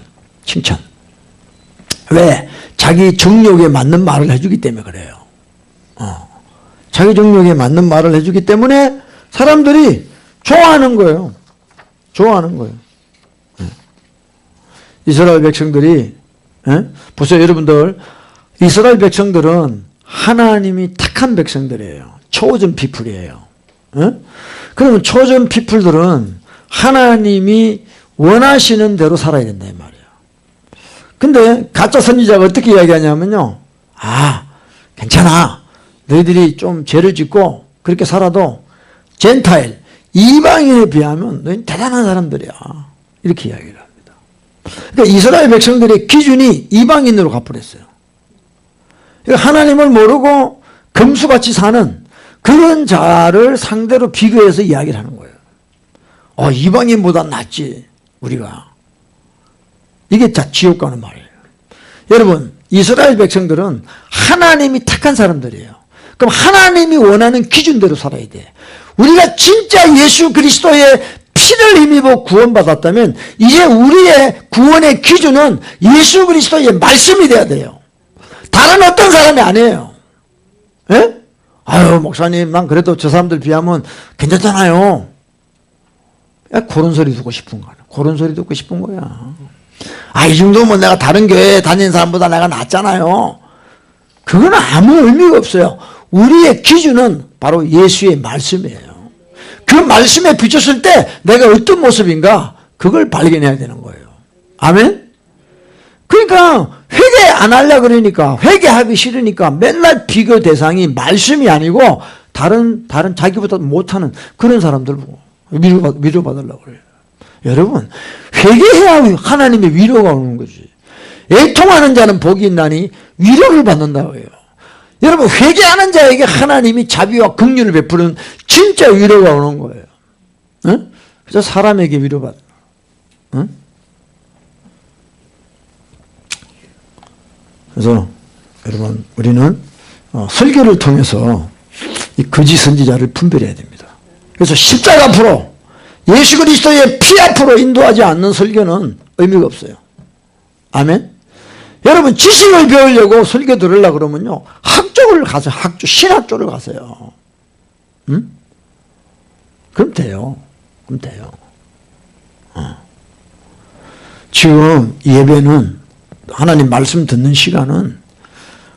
왜? 자기 정욕에 맞는 말을 해주기 때문에 그래요. 자기 정욕에 맞는 말을 해주기 때문에 사람들이 좋아하는 거예요. 좋아하는 거예요. 이스라엘 백성들이, 보세요, 여러분들. 이스라엘 백성들은 하나님이 택한 백성들이에요. 초전 피플이에요. 그러면 초전 피플들은 하나님이 원하시는 대로 살아야 된다, 이 말이에요. 근데 가짜 선지자가 어떻게 이야기하냐면요. 괜찮아. 너희들이 좀 죄를 짓고 그렇게 살아도 젠타일, 이방인에 비하면 너희는 대단한 사람들이야. 이렇게 이야기를 합니다. 그러니까 이스라엘 백성들의 기준이 이방인으로 가버렸어요. 그러니까 하나님을 모르고 금수같이 사는 그런 자를 상대로 비교해서 이야기를 하는 거예요. 이방인보다 낫지, 우리가. 이게 다 지옥 가는 말이에요. 여러분, 이스라엘 백성들은 하나님이 택한 사람들이에요. 그럼 하나님이 원하는 기준대로 살아야 돼. 우리가 진짜 예수 그리스도의 피를 힘입어 구원받았다면 이제 우리의 구원의 기준은 예수 그리스도의 말씀이 돼야 돼요. 다른 어떤 사람이 아니에요. 예? 목사님, 난 그래도 저 사람들 비하면 괜찮잖아요. 그런 소리 듣고 싶은 거야. 그런 소리 듣고 싶은 거야. 이 정도면 내가 다른 교회에 다니는 사람보다 내가 낫잖아요. 그건 아무 의미가 없어요. 우리의 기준은 바로 예수의 말씀이에요. 그 말씀에 비쳤을 때 내가 어떤 모습인가 그걸 발견해야 되는 거예요. 아멘? 그러니까 회개 안 하려고 그러니까, 회개하기 싫으니까 맨날 비교 대상이 말씀이 아니고 다른 자기보다 못하는 그런 사람들 보고 위로받으려고 그래요. 여러분, 회개해야 하나님의 위로가 오는 거지. 애통하는 자는 복이 있나니 위로를 받는다고 해요. 여러분, 회개하는 자에게 하나님이 자비와 긍휼을 베푸는 진짜 위로가 오는 거예요. 응? 그래서 사람에게 위로받는 거예요. 응? 그래서 여러분, 우리는 설교를 통해서 이 거짓 선지자를 분별해야 됩니다. 그래서 십자가 앞으로, 예수 그리스도의 피 앞으로 인도하지 않는 설교는 의미가 없어요. 아멘? 여러분, 지식을 배우려고 설교 들으려고 그러면요, 학쪽을 가세요. 신학 쪽을 가세요. 응? 그럼 돼요. 지금 예배는, 하나님 말씀 듣는 시간은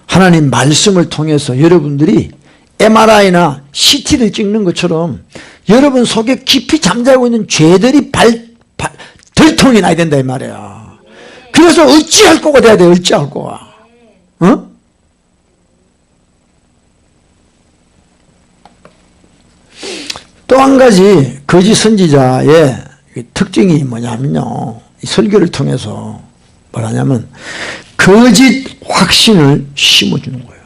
하나님 말씀을 통해서 여러분들이 MRI나 CT를 찍는 것처럼 여러분 속에 깊이 잠자고 있는 죄들이 들통이 나야 된다 이 말이야. 그래서 어찌할 거가 돼야 돼. 어찌할 거가. 또 한 가지 거짓 선지자의 특징이 뭐냐면요, 이 설교를 통해서 뭐라냐면 거짓 확신을 심어주는 거예요.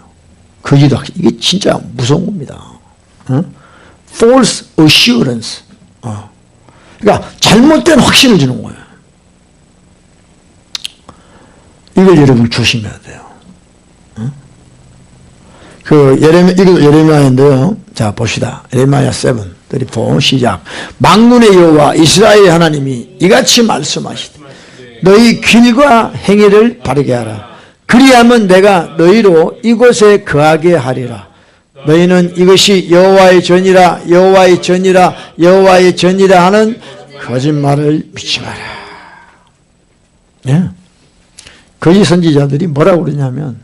거짓 확신. 이게 진짜 무서운 겁니다. false assurance. 그러니까 잘못된 확신을 주는 거예요. 이걸 여러분 조심해야 돼요. 이거 예레미야인데요. 자, 봅시다. 예레미야 7:34 시작. 만군의 여호와 이스라엘의 하나님이 이같이 말씀하시되 너희 길과 행위를 바르게 하라. 그리하면 내가 너희로 이곳에 거하게 하리라. 너희는 이것이 여호와의 전이라 여호와의 전이라 여호와의 전이라 하는 거짓말을 믿지 마라. 네. 거짓 선지자들이 뭐라고 그러냐면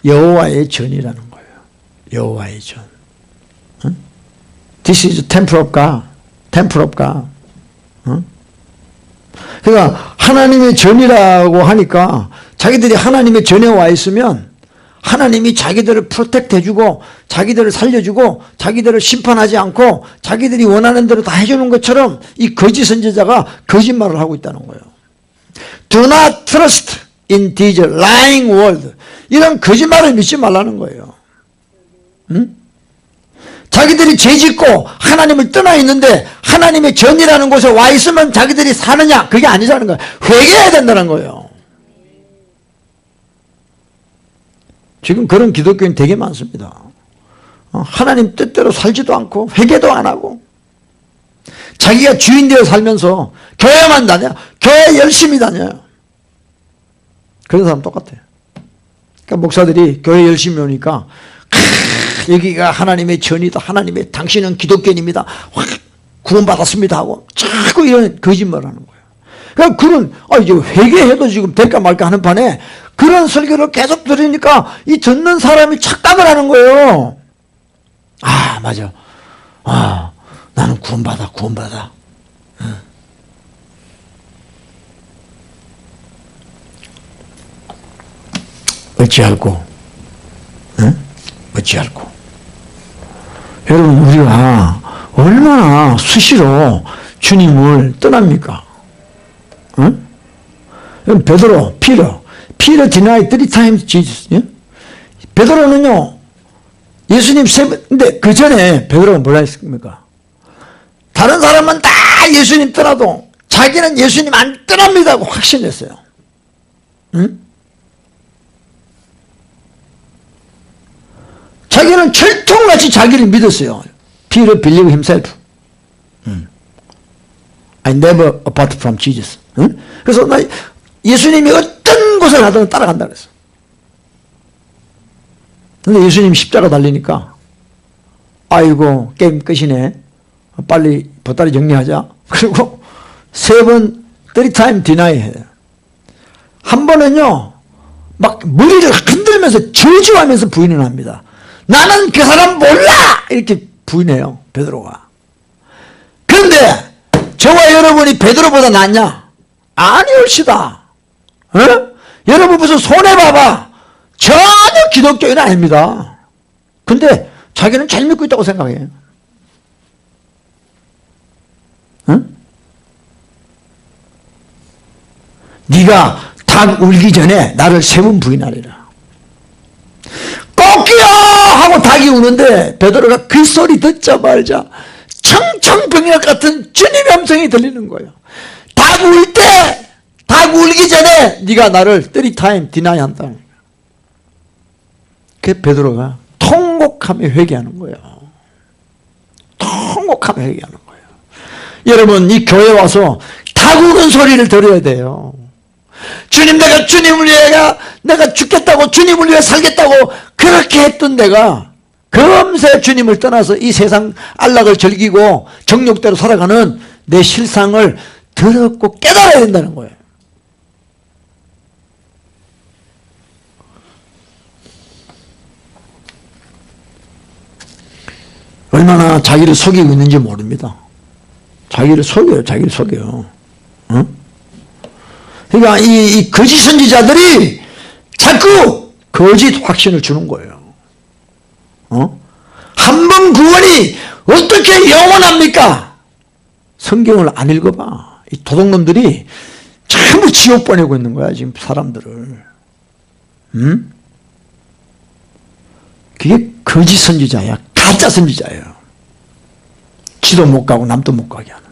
여호와의 전이라는 거예요. 여호와의 전. 응? This is temple of God. temple of God. 응? 그러니까 하나님의 전이라고 하니까 자기들이 하나님의 전에 와 있으면 하나님이 자기들을 프로텍트 해주고 자기들을 살려주고 자기들을 심판하지 않고 자기들이 원하는 대로 다 해주는 것처럼 이 거짓 선지자가 거짓말을 하고 있다는 거예요. Do not trust in this lying world. 이런 거짓말을 믿지 말라는 거예요. 응? 자기들이 죄짓고 하나님을 떠나 있는데 하나님의 전이라는 곳에 와 있으면 자기들이 사느냐? 그게 아니라는 거예요. 회개해야 된다는 거예요. 지금 그런 기독교인 되게 많습니다. 하나님 뜻대로 살지도 않고 회개도 안 하고 자기가 주인 되어 살면서 교회만 다녀요. 교회 열심히 다녀요. 그런 사람 똑같아요. 그러니까 목사들이 교회 열심히 오니까 여기가 하나님의 전이다. 하나님의 당신은 기독교인입니다. 구원받았습니다 하고 자꾸 이런 거짓말을 하는 거예요. 그러니까 그런 이제 회개해도 지금 될까 말까 하는 판에 그런 설교를 계속 들으니까 이 듣는 사람이 착각을 하는 거예요. 아 맞아. 나는 구원받아. 응. 어찌할꼬? 응? 어찌할꼬? 여러분 우리가 얼마나 수시로 주님을 떠납니까? 응? 베드로, Peter denied 3 times Jesus. 예? 베드로는요 예수님 근데 그 전에 베드로가 뭐라 했습니까? 다른 사람은 다 예수님 떠나도 자기는 예수님 안 떠납니다 하고 확신했어요. 응? 자기는 철통같이 자기를 믿었어요. Peter believed himself. I never apart from Jesus. 응? 그래서 나 예수님이 어떤 곳을 가든 따라간다 그랬어. 근데 예수님 십자가 달리니까 아이고 게임 끝이네. 빨리 보따리 정리하자. 그리고 3번 3 times deny 해요. 한 번은요 막 머리를 흔들면서 저주하면서 부인을 합니다. 나는 그 사람 몰라! 이렇게 부인해요 베드로가. 그런데 저와 여러분이 베드로보다 낫냐? 아니올시다. 여러분 무슨 손해봐봐. 전혀 기독교인은 아닙니다. 근데 자기는 잘 믿고 있다고 생각해요. 네가 닭 울기 전에 나를 3번 부인하리라. 꼭기야 하고 닭이 우는데 베드로가 그 소리 듣자마자 청청병력 같은 주님의 음성이 들리는 거예요. 닭 울 때, 닭 울기 전에 네가 나를 3 times deny 한다. 그 베드로가 통곡하며 회개하는 거예요. 통곡하며 회개하는 거예요. 여러분 이 교회 와서 닭 우는 소리를 들어야 돼요. 주님 내가 주님을 위해 내가 죽겠다고 주님을 위해 살겠다고 그렇게 했던 내가 금세 주님을 떠나서 이 세상 안락을 즐기고 정욕대로 살아가는 내 실상을 더럽고 깨달아야 된다는 거예요. 얼마나 자기를 속이고 있는지 모릅니다. 자기를 속여요. 응? 그러니까 이 거짓 선지자들이 자꾸 거짓 확신을 주는 거예요. 한 번 구원이 어떻게 영원합니까? 성경을 안 읽어봐. 이 도둑놈들이 전부 지옥 보내고 있는 거야 지금 사람들을. 그게 거짓 선지자야. 가짜 선지자예요. 지도 못 가고 남도 못 가게 하는.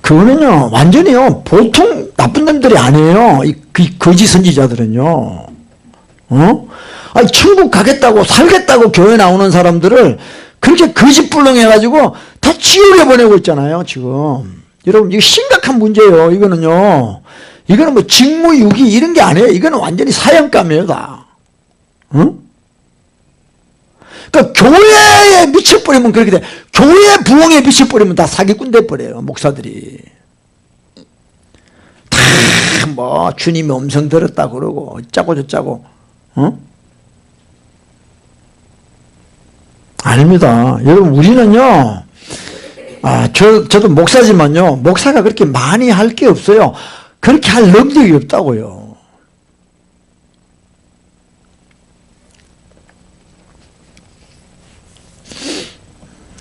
그거는요 완전히요 보통 나쁜 놈들이 아니에요. 이 거짓 선지자들은요. 아니, 천국 가겠다고 살겠다고 교회 나오는 사람들을 그렇게 거짓불능해가지고 다 지옥에 보내고 있잖아요 지금. 여러분 이거 심각한 문제예요. 이거는 뭐 직무유기 이런 게 아니에요. 이거는 완전히 사형감이에요 다. 그러니까 교회에 미쳐버리면 그렇게 돼. 교회 부흥에 미쳐버리면 다 사기꾼 돼버려요 목사들이. 다 뭐 주님의 음성 들었다 그러고 어쩌고 저쩌고. 아닙니다. 여러분 우리는요 저도 목사지만요 목사가 그렇게 많이 할 게 없어요. 그렇게 할 능력이 없다고요.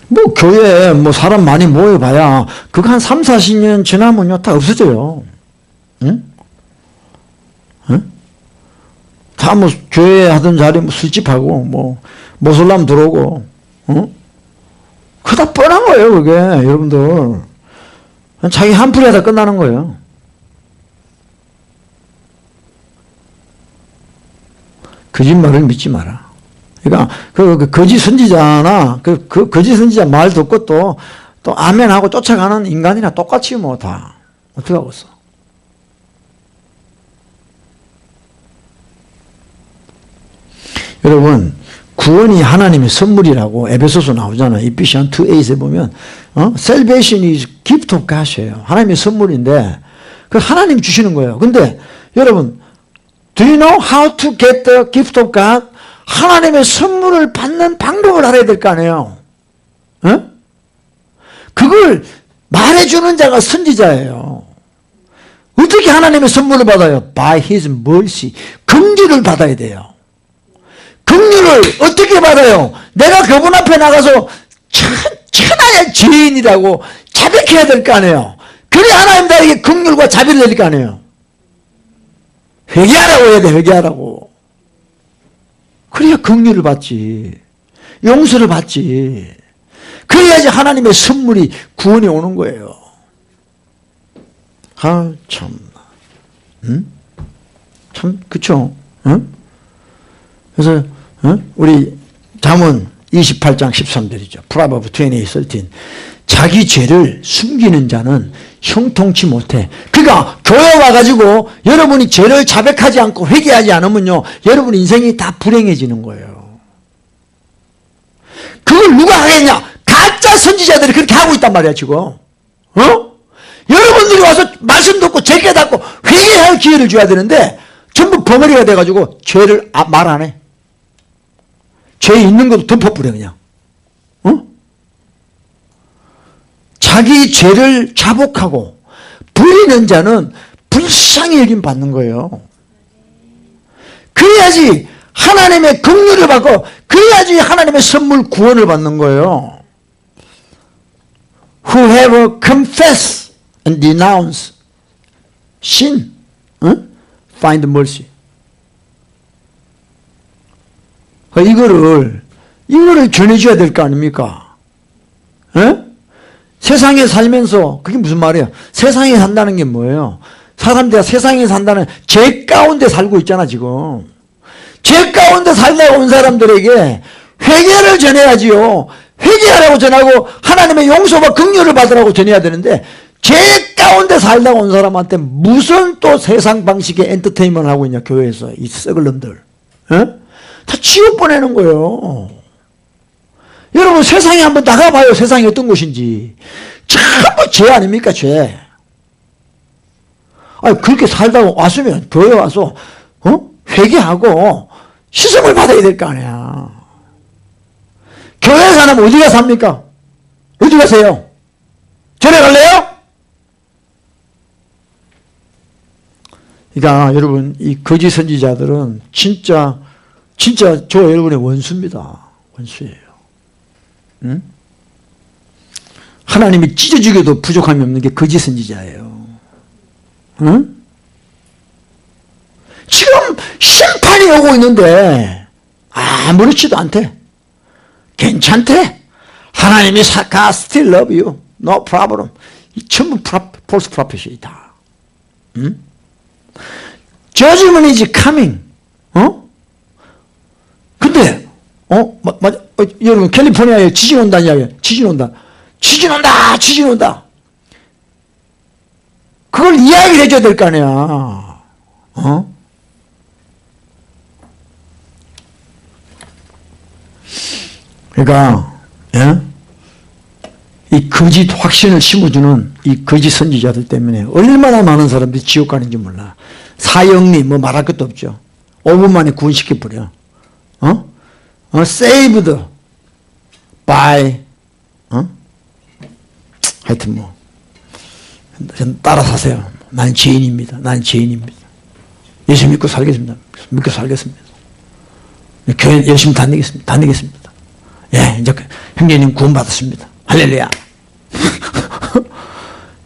뭐 교회에 뭐 사람 많이 모여봐야 그거 한 3, 40년 지나면요 다 없어져요. 응? 응? 다 뭐 교회 하던 자리 뭐 술집하고 뭐 모슬람 들어오고, 그다 뻔한 거예요, 그게, 여러분들. 자기 한풀이 하다 끝나는 거예요. 거짓말을 믿지 마라. 그러니까, 그 거짓 선지자나, 그 거짓 선지자 말 듣고 또 아멘하고 쫓아가는 인간이나 똑같이 뭐 다. 어떻게 하고 있어? 여러분, 구원이 하나님의 선물이라고 에베소서 나오잖아요. Ephesians 2:8에 보면, Salvation is gift of God이에요. 하나님의 선물인데, 그 하나님 주시는 거예요. 근데, 여러분, do you know how to get the gift of God? 하나님의 선물을 받는 방법을 알아야 될 거 아니에요. 그걸 말해주는 자가 선지자예요. 어떻게 하나님의 선물을 받아요? By His mercy. 긍휼을 받아야 돼요. 긍휼을 어떻게 받아요? 내가 그분 앞에 나가서 천하의 죄인이라고 자백해야 될 거 아니에요. 그래 하나님 나에게 긍휼과 자비를 내릴 거 아니에요. 회개하라고 해야 돼. 회개하라고. 그래야 긍휼을 받지. 용서를 받지. 그래야지 하나님의 선물이 구원이 오는 거예요. 아, 참. 참, 그쵸? 그래서, 우리 잠언 28장 13절이죠. Proverbs 28:13. 자기 죄를 숨기는 자는 형통치 못해. 그러니까 교회 와가지고 여러분이 죄를 자백하지 않고 회개하지 않으면요, 여러분 인생이 다 불행해지는 거예요. 그걸 누가 하겠냐? 가짜 선지자들이 그렇게 하고 있단 말이야 지금. 여러분들이 와서 말씀 듣고 죄 깨닫고 회개할 기회를 줘야 되는데 전부 벙어리가 돼가지고 죄를 말 안 해. 죄 있는 것도 덮어버려 그냥. 자기 죄를 자복하고 부리는 자는 불쌍히 여김 받는 거예요. 그래야지 하나님의 긍휼을 받고 그래야지 하나님의 선물 구원을 받는 거예요. Whoever confess and denounce sin, find mercy. 이거를 전해줘야 될 거 아닙니까? 세상에 살면서, 그게 무슨 말이에요? 세상에 산다는 게 뭐예요? 사람들이 세상에 산다는 죄 가운데 살고 있잖아, 지금. 죄 가운데 살다가 온 사람들에게 회개를 전해야지요. 회개하라고 전하고 하나님의 용서와 긍휼을 받으라고 전해야 되는데 죄 가운데 살다가 온 사람한테 무슨 또 세상 방식의 엔터테인먼트를 하고 있냐, 교회에서. 이 썩을 놈들. 다 지옥 보내는 거예요. 여러분 세상에 한번 나가봐요. 세상이 어떤 곳인지. 전부 죄 아닙니까, 죄. 아니 그렇게 살다가 왔으면 교회 와서 회개하고 시성을 받아야 될 거 아니야. 교회 사람 어디가 삽니까? 어디 가세요? 절에 갈래요? 그러니까 여러분 이 거짓 선지자들은 진짜 저 여러분의 원수입니다. 원수예요. 하나님이 찢어주기도 부족함이 없는 게 거짓 선지자예요. 지금 심판이 오고 있는데 아무렇지도 않대. 괜찮대. 하나님이 God still love you. No problem. 이 전부 false prophet이다. Judgment is coming. 근데 여러분 캘리포니아에 지진 온다는 이야기야. 지진 온다. 지진 온다. 지진 온다. 그걸 이야기를 해줘야 될 거 아니야. 그러니까 이 거짓 확신을 심어주는 이 거짓 선지자들 때문에 얼마나 많은 사람들이 지옥 가는지 몰라. 사형리 뭐 말할 것도 없죠. 5분 만에 구원시켜버려. saved by 하여튼 뭐 따라 사세요. 난 죄인입니다. 난 죄인입니다. 예수 믿고 살겠습니다. 믿고 살겠습니다. 교회 열심히 다니겠습니다. 예, 이제 형제님 구원받았습니다. 할렐루야.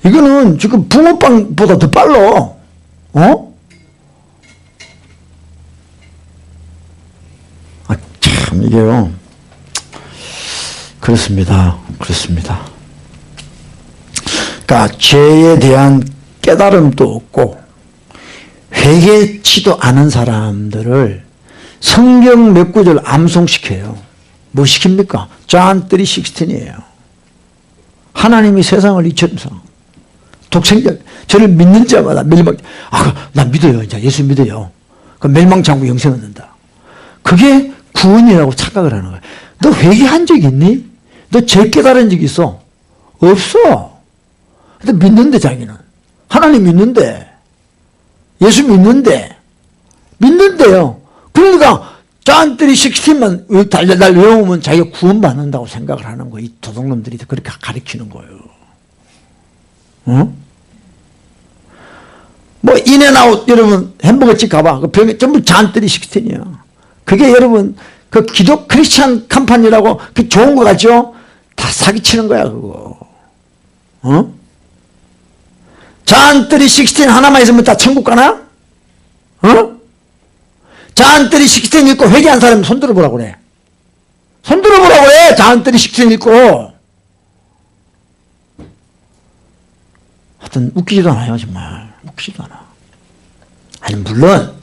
이거는 지금 붕어빵보다 더 빨라. 참 이게요. 그렇습니다. 그렇습니다. 그러니까 죄에 대한 깨달음도 없고 회개치도 않은 사람들을 성경 몇 구절 암송시켜요. 뭐 시킵니까? John 3:16이에요. 하나님이 세상을 이처럼 독생자 저를 믿는 자마다 멸망. 나 믿어요. 이제 예수 믿어요. 그럼 멸망치 않고 영생 얻는다. 그게 구원이라고 착각을 하는 거야. 너 회개한 적 있니? 너 죄 깨달은 적 있어? 없어. 근데 믿는데 자기는. 하나님 믿는데. 예수 믿는데요. 그러니까 John 3:16만 달달 외우면 자기가 구원받는다고 생각을 하는 거예요. 이 도둑놈들이 그렇게 가르치는 거예요. 어? 뭐 인앤아웃 여러분 햄버거집 가봐. 그 병에 전부 John 3:16이야. 그게 여러분 그 기독 크리스찬 컴퍼니라고 그 좋은 거 같죠? 다 사기치는 거야 그거. 어? John 3:16 하나만 있으면 다 천국 가나? 어? John 3:16 읽고 회개한 사람 손 들어보라고 그래. 손 들어보라고 그래. John 3:16 읽고. 하여튼 웃기지도 않아요 정말. 웃기지도 않아. 아니 물론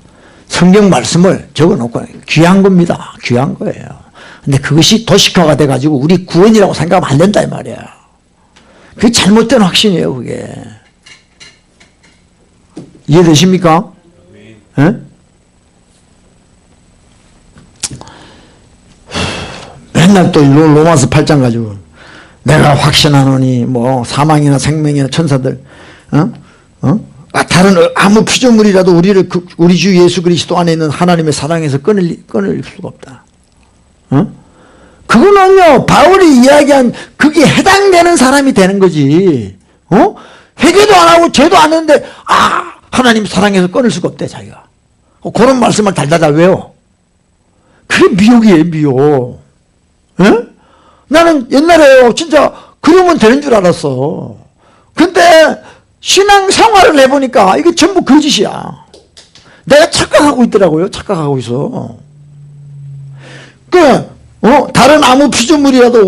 성경 말씀을 적어놓고 귀한 겁니다. 귀한 거예요. 근데 그것이 도식화가 돼가지고 우리 구원이라고 생각하면 안 된다 이 말이야. 그게 잘못된 확신이에요 그게. 이해되십니까? 예? 맨날 또 로마서 8장 가지고 내가 확신하노니 뭐 사망이나 생명이나 천사들 다른 아무 피조물이라도 우리를 우리 주 예수 그리스도 안에 있는 하나님의 사랑에서 끊을 수가 없다. 그거는요 바울이 이야기한 그게 해당되는 사람이 되는 거지. 회개도 안 하고 죄도 안 했는데 하나님 사랑에서 끊을 수가 없대 자기가. 그런 말씀을 달달달 외워. 그게 미혹이에요 미혹. 에? 나는 옛날에 진짜 그러면 되는 줄 알았어. 근데 신앙 생활을 해보니까 이게 전부 거짓이야. 내가 착각하고 있더라고요. 착각하고 있어. 다른 아무 피조물이라도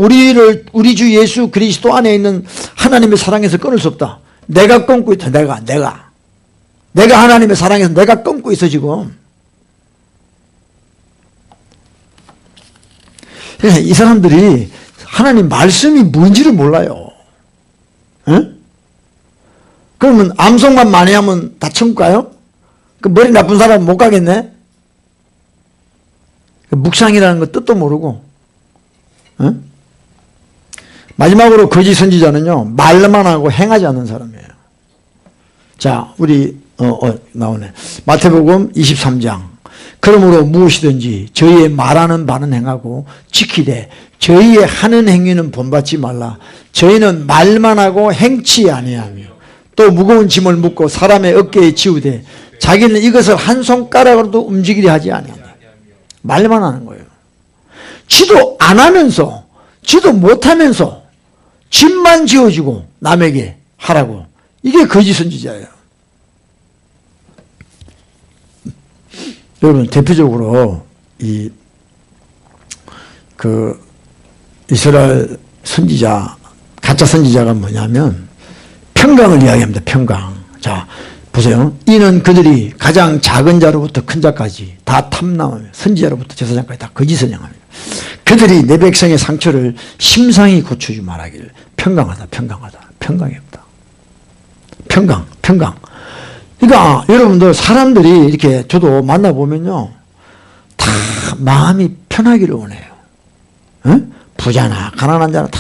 우리 주 예수 그리스도 안에 있는 하나님의 사랑에서 끊을 수 없다. 내가 끊고 있다. 내가 하나님의 사랑에서 내가 끊고 있어 지금. 이 사람들이 하나님 말씀이 뭔지를 몰라요. 에? 그러면 암송만 많이 하면 다 천국 가요? 그 머리 나쁜 사람은 못 가겠네? 묵상이라는 거 뜻도 모르고. 에? 마지막으로 거짓 선지자는요 말만 하고 행하지 않는 사람이에요. 자 우리 나오네. 마태복음 23장. 그러므로 무엇이든지 저희의 말하는 바는 행하고 지키되 저희의 하는 행위는 본받지 말라. 저희는 말만 하고 행치 아니하며 또 무거운 짐을 묻고 사람의 어깨에 지우되 자기는 이것을 한 손가락으로도 움직이려 하지 아니한다. 말만 하는 거예요. 지도 안 하면서 지도 못하면서 짐만 지어주고 남에게 하라고. 이게 거짓 선지자예요. 여러분 대표적으로 이스라엘 선지자 가짜 선지자가 뭐냐면 평강을 이야기합니다. 평강. 자 보세요. 이는 그들이 가장 작은 자로부터 큰 자까지 다 탐나하며 선지자로부터 제사장까지 다 거짓 선양합니다. 그들이 내 백성의 상처를 심상히 고쳐주 말하기를 평강하다 평강이 없다. 평강. 그러니까 여러분들 사람들이 이렇게 저도 만나보면요 다 마음이 편하기를 원해요. 에? 부자나 가난한 자나 다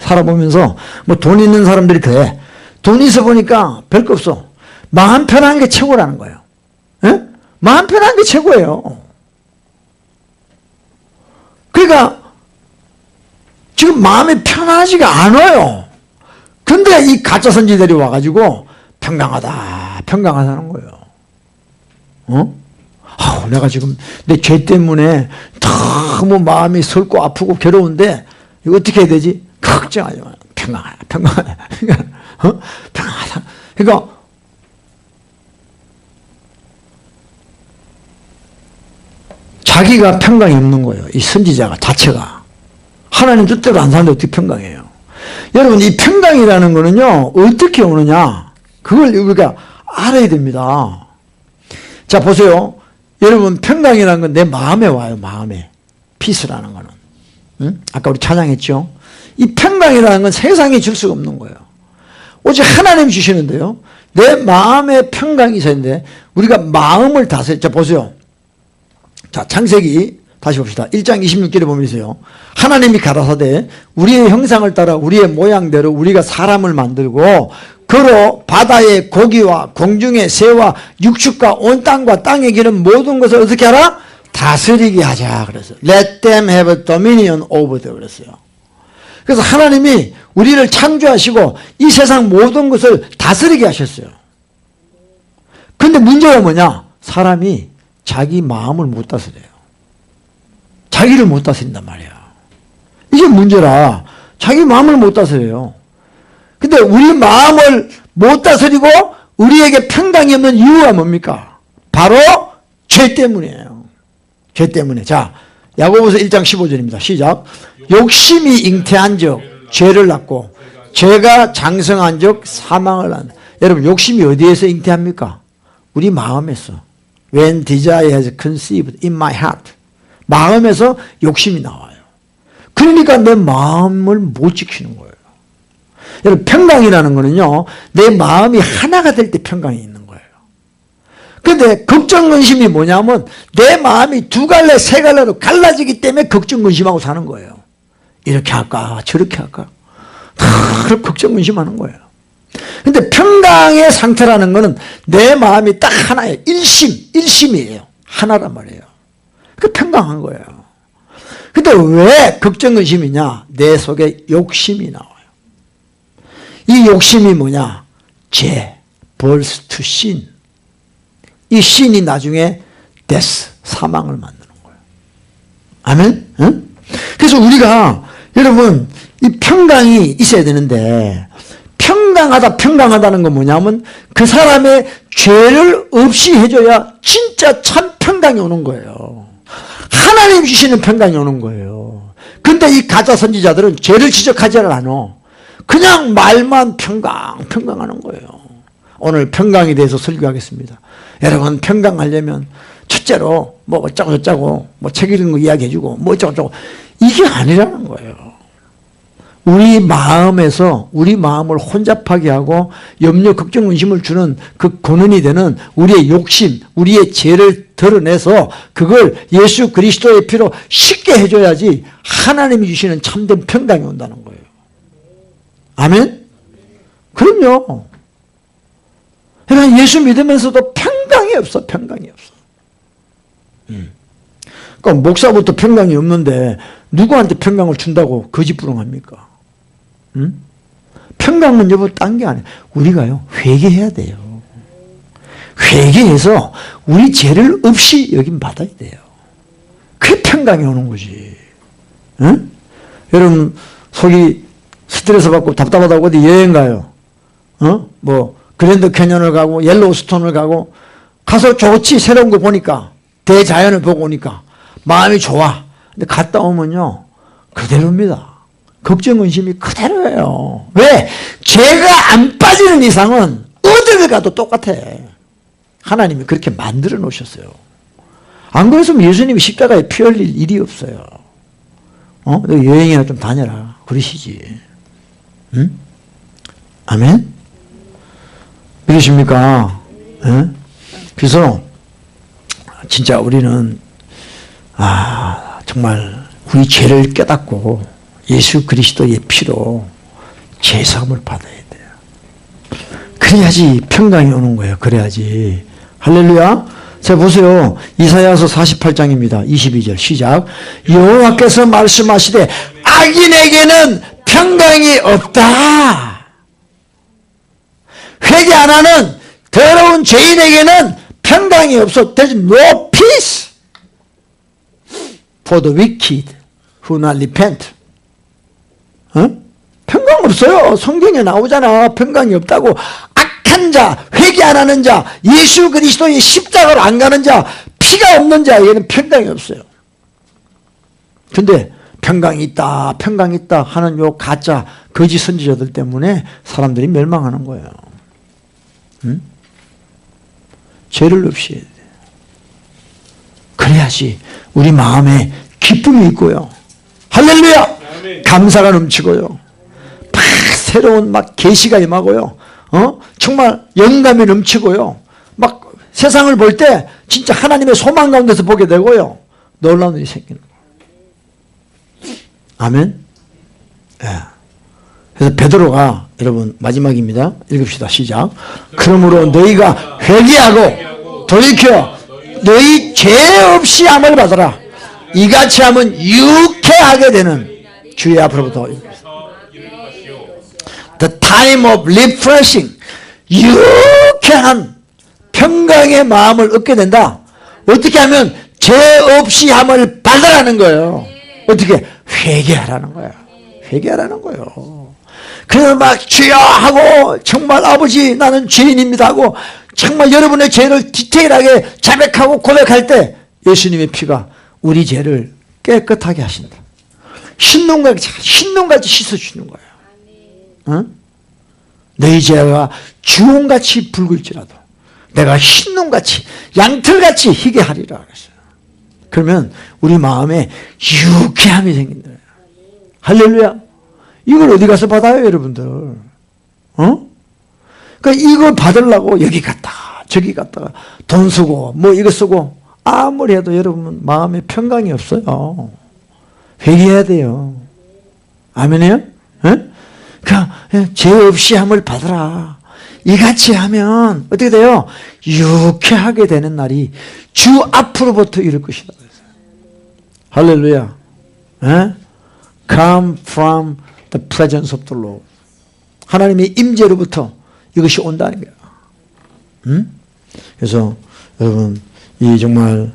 살아보면서 뭐 돈 있는 사람들이 그래. 돈 있어 보니까 별거 없어. 마음 편한 게 최고라는 거예요. 에? 마음 편한 게 최고예요. 그러니까 지금 마음이 편하지가 않아요. 근데 이 가짜 선지들이 와가지고 평강하다는 거예요. 내가 지금 내 죄 때문에 너무 마음이 설고 아프고 괴로운데 이거 어떻게 해야 되지? 걱정하지 마. 평강하다. 평강하다. 그러니까 자기가 평강이 없는 거예요. 이 선지자가 자체가. 하나님 뜻대로 안 사는데 어떻게 평강해요? 여러분, 이 평강이라는 거는요, 어떻게 오느냐? 그걸 우리가 알아야 됩니다. 자, 보세요. 여러분, 평강이라는 건 내 마음에 와요, 마음에. 피스라는 거는. 응? 아까 우리 찬양했죠? 이 평강이라는 건 세상에 줄 수가 없는 거예요. 오직 하나님이 주시는데요. 내 마음에 평강이 있어야 되는데, 우리가 마음을 다스려. 자, 보세요. 자, 창세기 다시 봅시다. 1장 26절에 보면 있어요. 하나님이 가라사대 우리의 형상을 따라 우리의 모양대로 우리가 사람을 만들고 그로 바다의 고기와 공중의 새와 육축과 온 땅과 땅에 기는 모든 것을 어떻게 하라? 다스리게 하자 그랬어요. Let them have dominion over them 그랬어요. 그래서 하나님이 우리를 창조하시고 이 세상 모든 것을 다스리게 하셨어요. 근데 문제가 뭐냐? 사람이 자기 마음을 못 다스려요. 자기를 못 다스린단 말이야. 이게 문제라. 자기 마음을 못 다스려요. 근데 우리 마음을 못 다스리고 우리에게 평강이 없는 이유가 뭡니까? 바로 죄 때문이에요. 죄 때문에. 자, 야고보서 1장 15절입니다. 시작. 욕심이 잉태한 적 죄를 낳고 죄가 장성한 적 사망을 낳는다. 여러분, 욕심이 어디에서 잉태합니까? 우리 마음에서. When desire has conceived in my heart. 마음에서 욕심이 나와요. 그러니까 내 마음을 못 지키는 거예요. 여러분, 평강이라는 거는요, 내 마음이 하나가 될 때 평강이 있는 거예요. 그런데 걱정, 근심이 뭐냐면 내 마음이 두 갈래, 세 갈래로 갈라지기 때문에 걱정, 근심하고 사는 거예요. 이렇게 할까, 저렇게 할까. 다 걱정, 근심하는 거예요. 근데 평강의 상태라는 거는 내 마음이 딱 하나예요. 일심이에요. 하나란 말이에요. 그 평강한 거예요. 근데 왜 걱정, 근심이냐? 내 속에 욕심이 나와요. 이 욕심이 뭐냐? 죄, birth to sin. 이 sin이 나중에 death, 사망을 만드는 거예요. 아멘? 응? 그래서 우리가 여러분 이 평강이 있어야 되는데 평강하다는 건 뭐냐면 그 사람의 죄를 없이 해줘야 진짜 참 평강이 오는 거예요. 하나님 주시는 평강이 오는 거예요. 근데 이 가짜 선지자들은 죄를 지적하지 않아. 그냥 말만 평강하는 거예요. 오늘 평강에 대해서 설교하겠습니다. 여러분, 평강하려면 첫째로 뭐 어쩌고 저쩌고 뭐 책 읽는 거 이야기해주고 뭐 어쩌고 저쩌고 이게 아니라는 거예요. 우리 마음에서 우리 마음을 혼잡하게 하고 염려, 걱정, 근심을 주는 그 근원이 되는 우리의 욕심, 우리의 죄를 드러내서 그걸 예수 그리스도의 피로 쉽게 해줘야지 하나님이 주시는 참된 평강이 온다는 거예요. 아멘? 그럼요. 그러니까 예수 믿으면서도 평강이 없어. 평강이 없어. 그러니까 목사부터 평강이 없는데 누구한테 평강을 준다고 거짓부렁합니까? 평강은 여보 딴 게 아니에요. 우리가요 회개해야 돼요. 회개해서 우리 죄를 없이 여긴 받아야 돼요. 그게 평강이 오는 거지. 응? 여러분 속이 스트레스 받고 답답하다고 어디 여행 가요. 뭐 그랜드 캐년을 가고 옐로우스톤을 가고 가서 좋지. 새로운 거 보니까 대자연을 보고 오니까 마음이 좋아. 근데 갔다 오면요 그대로입니다. 걱정, 근심이 그대로예요. 왜? 죄가 안 빠지는 이상은 어딜 가도 똑같아. 하나님이 그렇게 만들어 놓으셨어요. 안 그랬으면 예수님이 십자가에 피 흘릴 일이 없어요. 너 여행이나 좀 다녀라 그러시지. 응? 아멘? 그러십니까? 응? 그래서 진짜 우리는 정말 우리 죄를 깨닫고 예수 그리스도의 피로 죄사함을 받아야 돼요. 그래야지 평강이 오는 거예요. 그래야지. 할렐루야. 자 보세요. 이사야서 48장입니다. 22절 시작. 여호와께서 말씀하시되 악인에게는 평강이 없다. 회개 안 하는 더러운 죄인에게는 평강이 없어. There's no peace for the wicked who not repent. 평강 없어요. 성경에 나오잖아. 평강이 없다고. 악한 자, 회개 안 하는 자, 예수 그리스도의 십자가를 안 가는 자, 피가 없는 자에게는 평강이 없어요. 근데 평강이 있다, 평강이 있다 하는 요 가짜 거짓 선지자들 때문에 사람들이 멸망하는 거예요. 응? 죄를 없이 해야 돼. 그래야지 우리 마음에 기쁨이 있고요. 할렐루야! 감사가 넘치고요. 막 새로운 막 계시가 임하고요. 정말 영감이 넘치고요. 막 세상을 볼 때 진짜 하나님의 소망 가운데서 보게 되고요. 놀라운 일이 생기는 거예요. 아멘. 예. 그래서 베드로가 여러분 마지막입니다. 읽읍시다. 시작. 그러므로 너희가 회개하고 돌이켜 너희 죄 없이 함을 받아라. 이같이 하면 유쾌하게 되는 주의 앞으로부터 The time of refreshing, 유쾌한 평강의 마음을 얻게 된다. 어떻게 하면 죄 없이 함을 받으라는 거예요. 어떻게? 회개하라는 거예요. 회개하라는 거예요. 그래서 막 주여 하고 정말 아버지 나는 죄인입니다 하고 정말 여러분의 죄를 디테일하게 자백하고 고백할 때 예수님의 피가 우리 죄를 깨끗하게 하신다. 흰눈같이 씻어주는 거예요. 응? 너희 죄가 주홍같이 붉을지라도 내가 흰눈같이 양털같이 희게 하리라 그랬어요. 그러면 우리 마음에 유쾌함이 생긴다. 할렐루야. 이걸 어디 가서 받아요 여러분들? 그러니까 이걸 받으려고 여기 갔다가 저기 갔다가 돈 쓰고 뭐 이거 쓰고 아무리 해도 여러분 마음에 평강이 없어요. 회개해야 돼요. 아멘이요? 그러니까 죄 없이 함을 받으라. 이같이 하면 어떻게 돼요? 유쾌하게 되는 날이 주 앞으로부터 이룰 것이다. 할렐루야. Come from the presence of the Lord. 하나님의 임재로부터 이것이 온다는 거야. 그래서 여러분 이 정말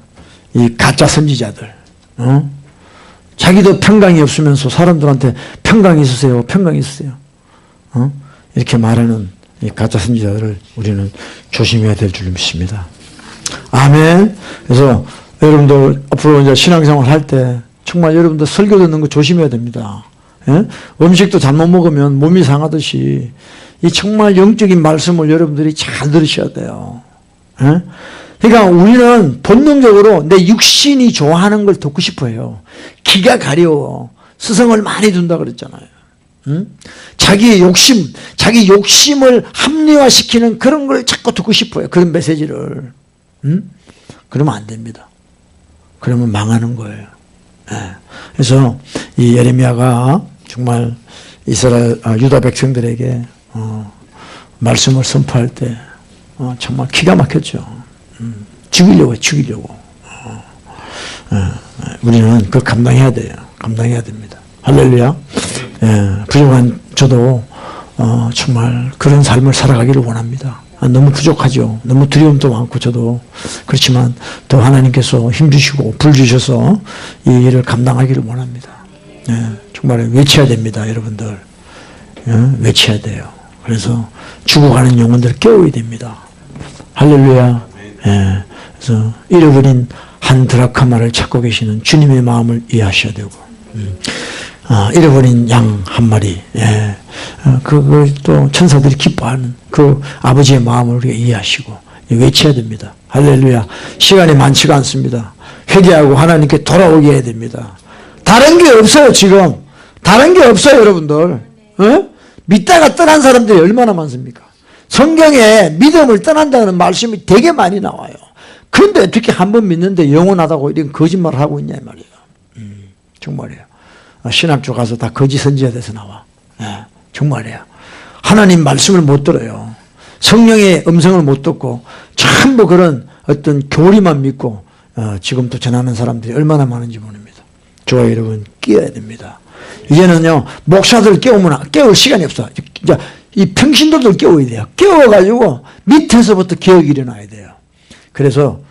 이 가짜 선지자들 자기도 평강이 없으면서 사람들한테 평강이 있으세요, 평강이 있으세요. 이렇게 말하는 이 가짜 선지자들을 우리는 조심해야 될 줄 믿습니다. 아멘. 그래서 여러분들 앞으로 이제 신앙생활 할 때 정말 여러분들 설교 듣는 거 조심해야 됩니다. 예? 음식도 잘못 먹으면 몸이 상하듯이 이 정말 영적인 말씀을 여러분들이 잘 들으셔야 돼요. 예? 그러니까 우리는 본능적으로 내 육신이 좋아하는 걸 듣고 싶어요. 기가 가려워. 스성을 많이 둔다 그랬잖아요. 자기의 욕심을 합리화시키는 그런 걸 자꾸 듣고 싶어요. 그런 메시지를. 그러면 안 됩니다. 그러면 망하는 거예요. 네. 그래서 이 예레미야가 정말 이스라엘 유다 백성들에게 말씀을 선포할 때 정말 기가 막혔죠. 죽이려고. 우리는 그걸 감당해야 돼요. 감당해야 됩니다. 할렐루야. 부족한 저도 정말 그런 삶을 살아가기를 원합니다. 너무 부족하죠. 너무 두려움도 많고 저도. 그렇지만 또 하나님께서 힘주시고 불 주셔서 이 일을 감당하기를 원합니다. 정말 외쳐야 됩니다. 여러분들. 외쳐야 돼요. 그래서 죽어가는 영혼들을 깨워야 됩니다. 할렐루야. 그래서 잃어버린 한 드라크마를 찾고 계시는 주님의 마음을 이해하셔야 되고 잃어버린 양 한 마리, 그걸 또 천사들이 기뻐하는 그 아버지의 마음을 우리가 이해하시고 외쳐야 됩니다. 할렐루야. 시간이 많지가 않습니다. 회개하고 하나님께 돌아오게 해야 됩니다. 다른 게 없어요. 지금 다른 게 없어요. 여러분들 믿다가 떠난 사람들이 얼마나 많습니까? 성경에 믿음을 떠난다는 말씀이 되게 많이 나와요. 그런데 어떻게 한 번 믿는데 영원하다고 이런 거짓말을 하고 있냐 이 말이에요. 정말이에요. 신학교 가서 다 거짓 선지자 돼서 나와. 정말이에요. 하나님 말씀을 못 들어요. 성령의 음성을 못 듣고 전부 그런 어떤 교리만 믿고 지금도 전하는 사람들이 얼마나 많은지 모릅니다. 저와 여러분 깨어야 됩니다. 이제는요 목사들 깨울 시간이 없어. 이제 이 평신도들 깨워야 돼요. 깨워가지고 밑에서부터 개혁이 일어나야 돼요. 그래서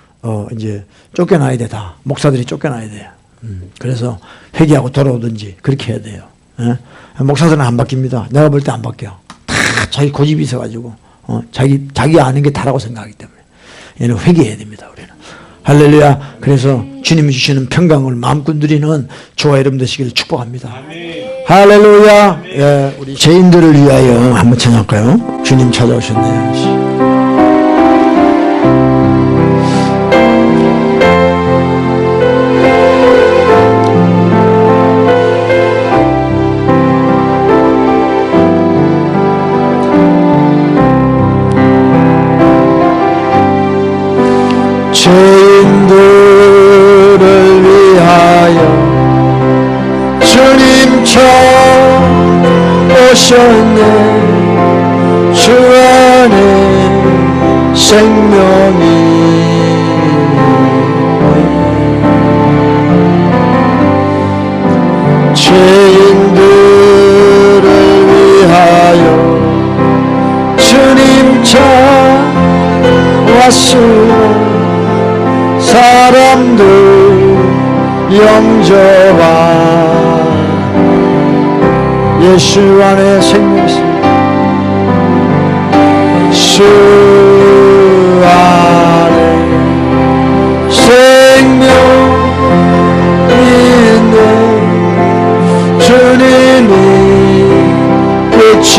이제 쫓겨나야 돼. 다 목사들이 쫓겨나야 돼요. 그래서 회개하고 돌아오든지 그렇게 해야 돼요. 목사들은 안 바뀝니다. 내가 볼 때 안 바뀌어. 다 자기 고집이 있어가지고 자기 아는 게 다라고 생각하기 때문에 얘는 회개해야 됩니다. 우리는 할렐루야. 그래서 주님이 주시는 평강을 마음껏 누리는 저와 여러분 되시기를 축복합니다. 할렐루야. 예, 우리 죄인들을 위하여 한번 찬양할까요? 주님 찾아오셨네요. 죄인들을 위하여 주님 찾아오셨네. 주 안에 생명이 죄인들을 위하여 주님 찾아왔으나 사람들 영접한 예수 안에 생명이 있습니다. 주 안에 생명이 있네. 주님이 끝이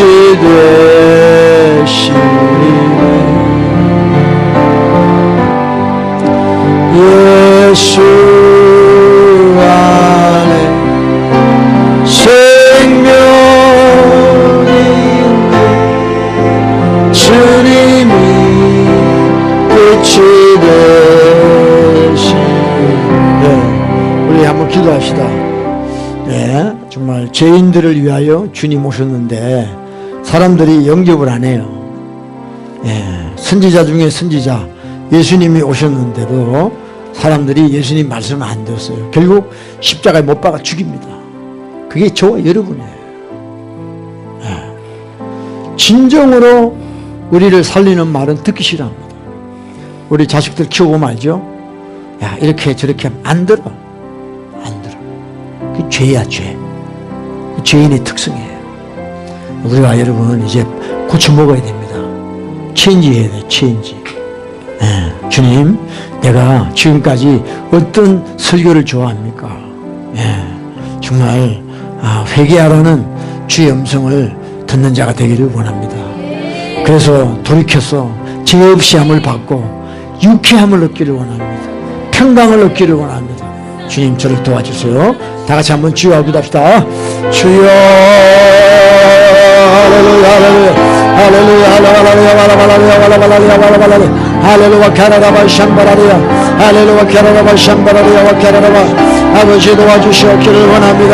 되시네. 예수 안에 생명이 있네. 주님이 끝이 되시네. 우리 한번 기도합시다. 네, 정말 죄인들을 위하여 주님 오셨는데 사람들이 영접을 안 해요. 네, 선지자 중에 선지자 예수님이 오셨는데도 사람들이 예수님 말씀을 안 들었어요. 결국 십자가에 못 박아 죽입니다. 그게 저와 여러분이에요. 네. 진정으로 우리를 살리는 말은 듣기 싫어합니다. 우리 자식들 키워보면 알죠? 야, 이렇게 저렇게 하면 안 들어. 안 들어. 그게 죄야, 죄. 죄인의 특성이에요. 우리가 여러분 이제 고쳐 먹어야 됩니다. 체인지 해야 돼요. 체인지. 네, 주님, 내가 지금까지 어떤 설교를 좋아합니까? 네, 정말 회개하라는 주의 음성을 듣는 자가 되기를 원합니다. 그래서 돌이켜서 죄 없이 함을 받고 유쾌함을 얻기를 원합니다. 평강을 얻기를 원합니다. 주님, 저를 도와주세요. 다 같이 한번 주여 기도합시다. 주여, 할렐루야, 할렐루야, 할렐루야, 할렐루야, 할렐루야, 할렐루야, 카라라바 샴바라리야, 할렐루야, 카라라바 샴바라리야, 카라라바. 아버지 도와주시옵기를 원합니다.